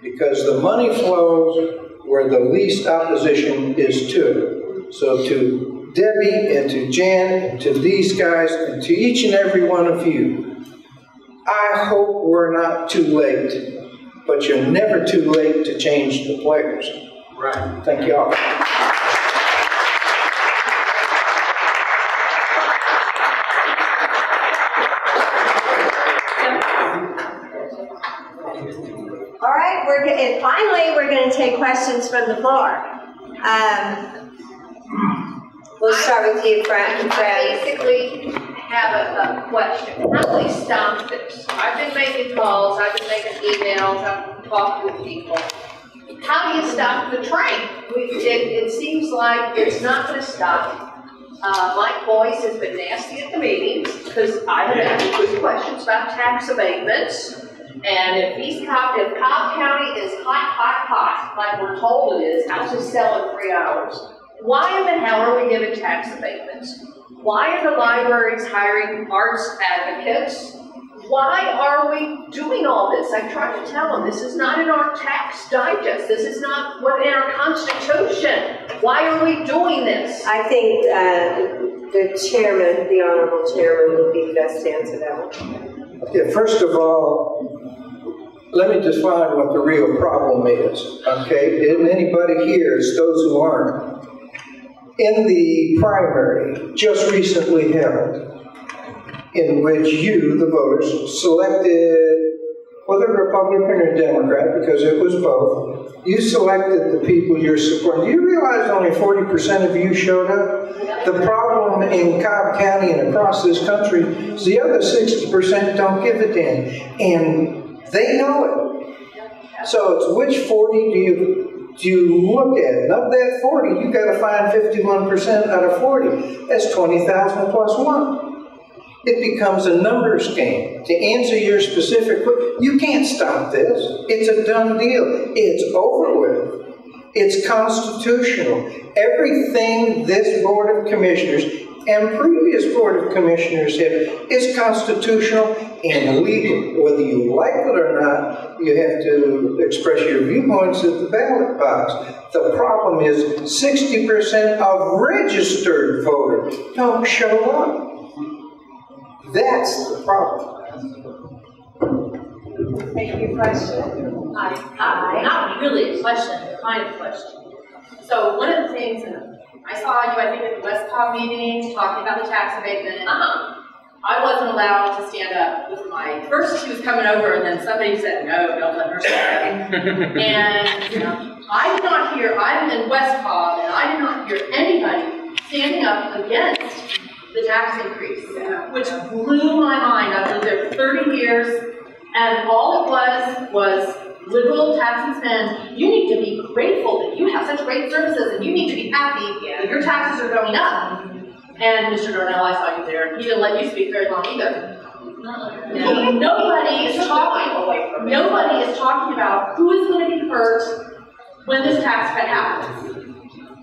because the money flows where the least opposition is to it. So to Debbie and to Jan and to these guys and to each and every one of you, I hope we're not too late, but you're never too late to change the players. Right. Thank you all. All right, and finally, we're going to take questions from the floor. We'll start with you, Fran. I basically have a question. How do we stop this? I've been making calls, I've been making emails, I've talked with people. How do you stop the train? It seems like it's not going to stop. Mike Boyce has been nasty at the meetings because I have asked questions about tax abatements. And if Cobb County is hot, like we're told it is, houses sell in 3 hours, why in the hell are we giving tax abatements? Why are the libraries hiring arts advocates? why are we doing all this? I tried to tell them, this is not in our tax digest. This is not what in our Constitution. Why are we doing this? I think the chairman, the honorable chairman, would be the best to answer that one. Okay, first of all, let me define what the real problem is, okay? Didn't anybody here, it's those who aren't, in the primary just recently held, in which you, the voters, selected whether Republican or Democrat, because it was both, you selected the people you're supporting. Do you realize only 40% of you showed up? The problem in Cobb County and across this country is the other 60% don't give a damn. And they know it. So it's which 40 do you look at? And of that 40, you got to find 51% out of 40. That's 20,000 plus 1. It becomes a numbers game. To answer your specific question, you can't stop this. It's a done deal. It's over with. It's constitutional. Everything this Board of Commissioners and previous Board of Commissioners have is constitutional and legal. Whether you like it or not, you have to express your viewpoints at the ballot box. The problem is 60% of registered voters don't show up. That's the problem. Thank you, question. Not really a question, a kind of question. So one of the things, and I saw you, I think, at the West Cobb meeting, talking about the tax abatement. I wasn't allowed to stand up with first she was coming over, and then somebody said, no, don't let her stand up. And I did not hear, I'm in West Cobb, and I did not hear anybody standing up against the tax increase, which blew my mind. I've lived there for 30 years, and all it was liberal tax and spend. You need to be grateful that you have such great services, and you need to be happy that your taxes are going up. And Mr. Darnell, I saw you there. He didn't let you speak very long either. Nobody is talking about who is going to be hurt when this tax cut happens.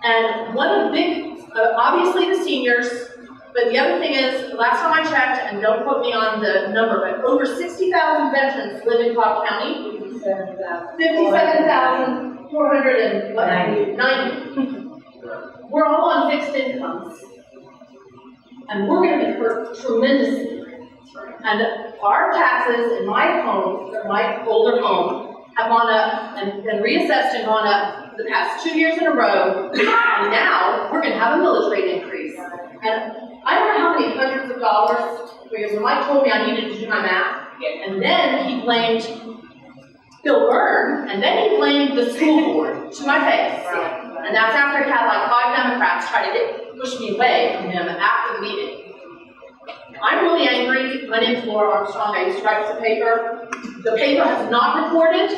And one of the big, obviously the seniors. But the other thing is, last time I checked, and don't quote me on the number, but over 60,000 veterans live in Cobb County. 57,490. We're all on fixed incomes. And we're going to be hurt tremendously. And our taxes in my home, my older home, have gone up and been reassessed and gone up the past 2 years in a row. And now we're going to have a millage rate increase. And I don't know how many hundreds of dollars, because when Mike told me I needed to do my math, and then he blamed Bill Byrne, and then he blamed the school board to my face. And that's after he had like 5 Democrats try to push me away from him after the meeting. I'm really angry. My name's Laura Armstrong. I used to write for the paper. The paper has not reported,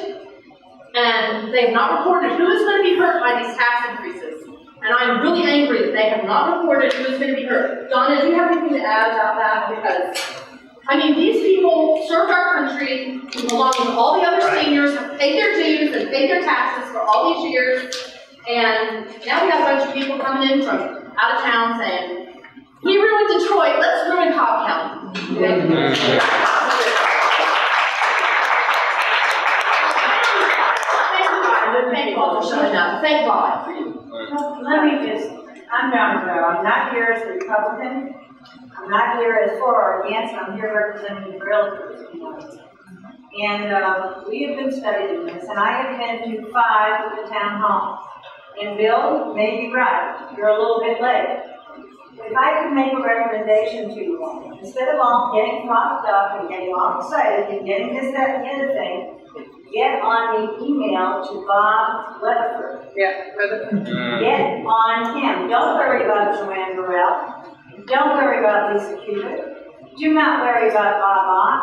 and they have not reported who is going to be hurt by these tax increases. And I'm really angry that they have not reported who is going to be hurt. Donna, do you have anything to add about that? Because, I mean, these people served our country along with all the other seniors, have paid their dues and paid their taxes for all these years. And now we have a bunch of people coming in from out of town saying, we ruined Detroit, let's ruin Cobb County. Thank God for showing up. Thank God. Let me just, I'm down to go. I'm not here as a Republican. I'm not here as for or against. I'm here representing the realtors. And we have been studying this, and I have been to 5 of the town halls. And Bill may be right. You're a little bit late. If I could make a recommendation to you all, instead of all getting crossed up and getting all excited and getting this, that, and the other thing, get on the email to Bob Weatherford. Get on him. Don't worry about Joanne Burrell. Don't worry about Lisa Cubitt. Do not worry about Bob Ott.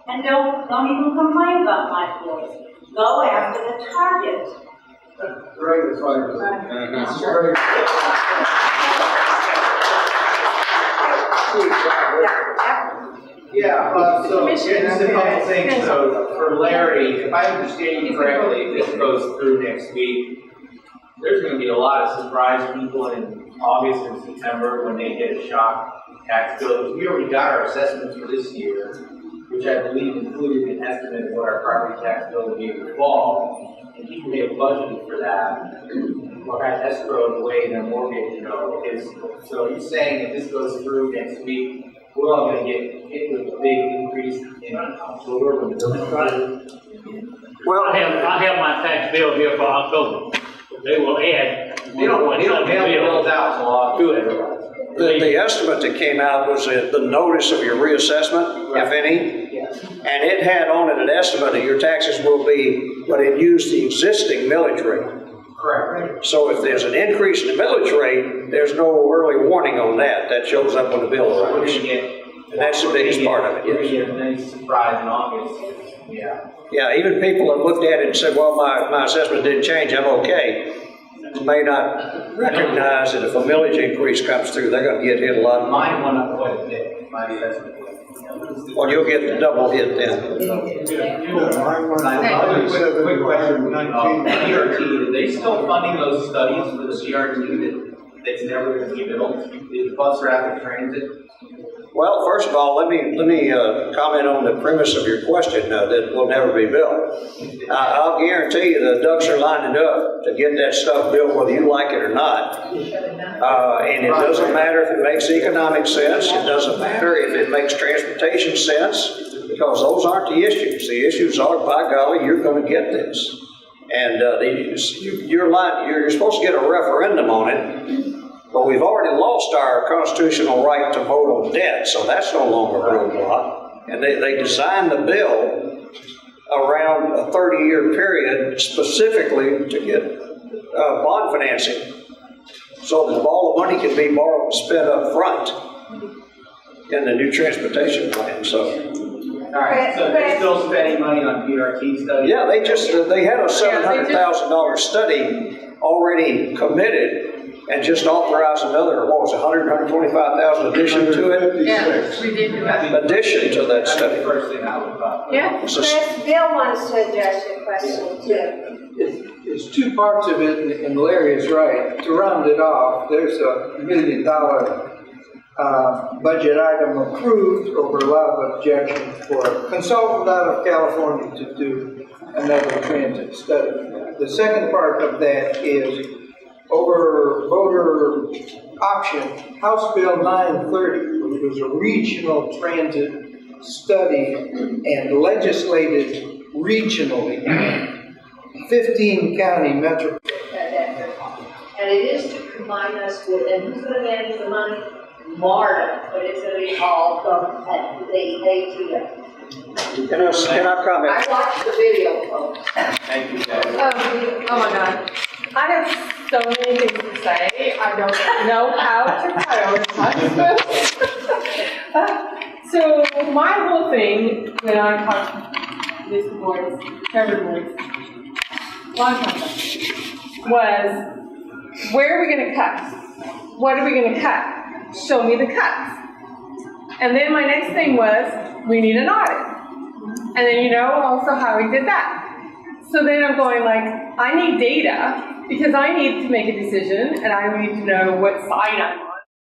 And don't even complain about my voice. Go after the target. Right, that's fine. Yeah, so just a couple things. So for Larry, if I understand you correctly, if this goes through next week, there's going to be a lot of surprise people in August and September when they get a shock tax bill. We already got our assessments for this year. which I believe included an estimate of what our property tax bill would be in the fall, and people get budgeted for that, or had escrowed away in their mortgage, you know, so he's saying if this goes through next week, we're all gonna get hit with a big increase in October when the building project. Well, I have my tax bill here for October. They will add. They don't mail the bills out till October. the estimate that came out was the notice of your reassessment, if any. Yes. And it had on it an estimate of your taxes will be, but it used the existing millage rate. Correct. So if there's an increase in the millage rate, there's no early warning on that. That shows up when the bill arrives. And that's the biggest part of it, We're yes. gonna get a nice surprise in August. Yeah. Yeah, even people have looked at it and said, well, my assessment didn't change, I'm okay. May not recognize that if a millage increase comes through, they're gonna get hit a lot. Mine went up quite a bit, my assessment. Well, you'll get the double hit then. Quick question, CRT, are they still funding those studies for the CRT that's never gonna be built? The bus rapid transit? Well, first of all, let me comment on the premise of your question, that will never be built. I'll guarantee you the ducks are lining up to get that stuff built whether you like it or not. And it doesn't matter if it makes economic sense, it doesn't matter if it makes transportation sense, because those aren't the issues. The issues are, by golly, you're gonna get this. And you're supposed to get a referendum on it. But we've already lost our constitutional right to vote on debt, so that's no longer a roadblock. And they designed the bill around a 30-year period specifically to get bond financing, so that all the money can be borrowed and spent up front in the new transportation plan. So. All right, so they're still spending money on PRT studies? Yeah, they had a $700,000 study already committed. And just authorize another, what was it, 125,000 addition to it? Yeah, we did do that. Addition to that study. That's the first thing I would thought. Yeah. Chris, Bill wants to address your question too. It's two parts of it, and Larry is right. To round it off, there's $1 million budget item approved over a lot of objection for a consultant out of California to do another transit study. The second part of that is over voter option, House Bill 930, which was a regional transit study and legislated regionally, 15 county metro. And it is to combine us with, and who's gonna manage the money? MARTA, but it's gonna be all government, the ATM. Can I comment? I watched the video, folks. Thank you, guys. Oh my God. I have so many things to say. I don't know how to prioritize. So my whole thing, when I talked to this board, Trevor Boyd, long time ago, was where are we going to cut? What are we going to cut? Show me the cuts. And then my next thing was, we need an audit. And then you know also how we did that. So then I'm going like, I need data because I need to make a decision and I need to know what side I'm on.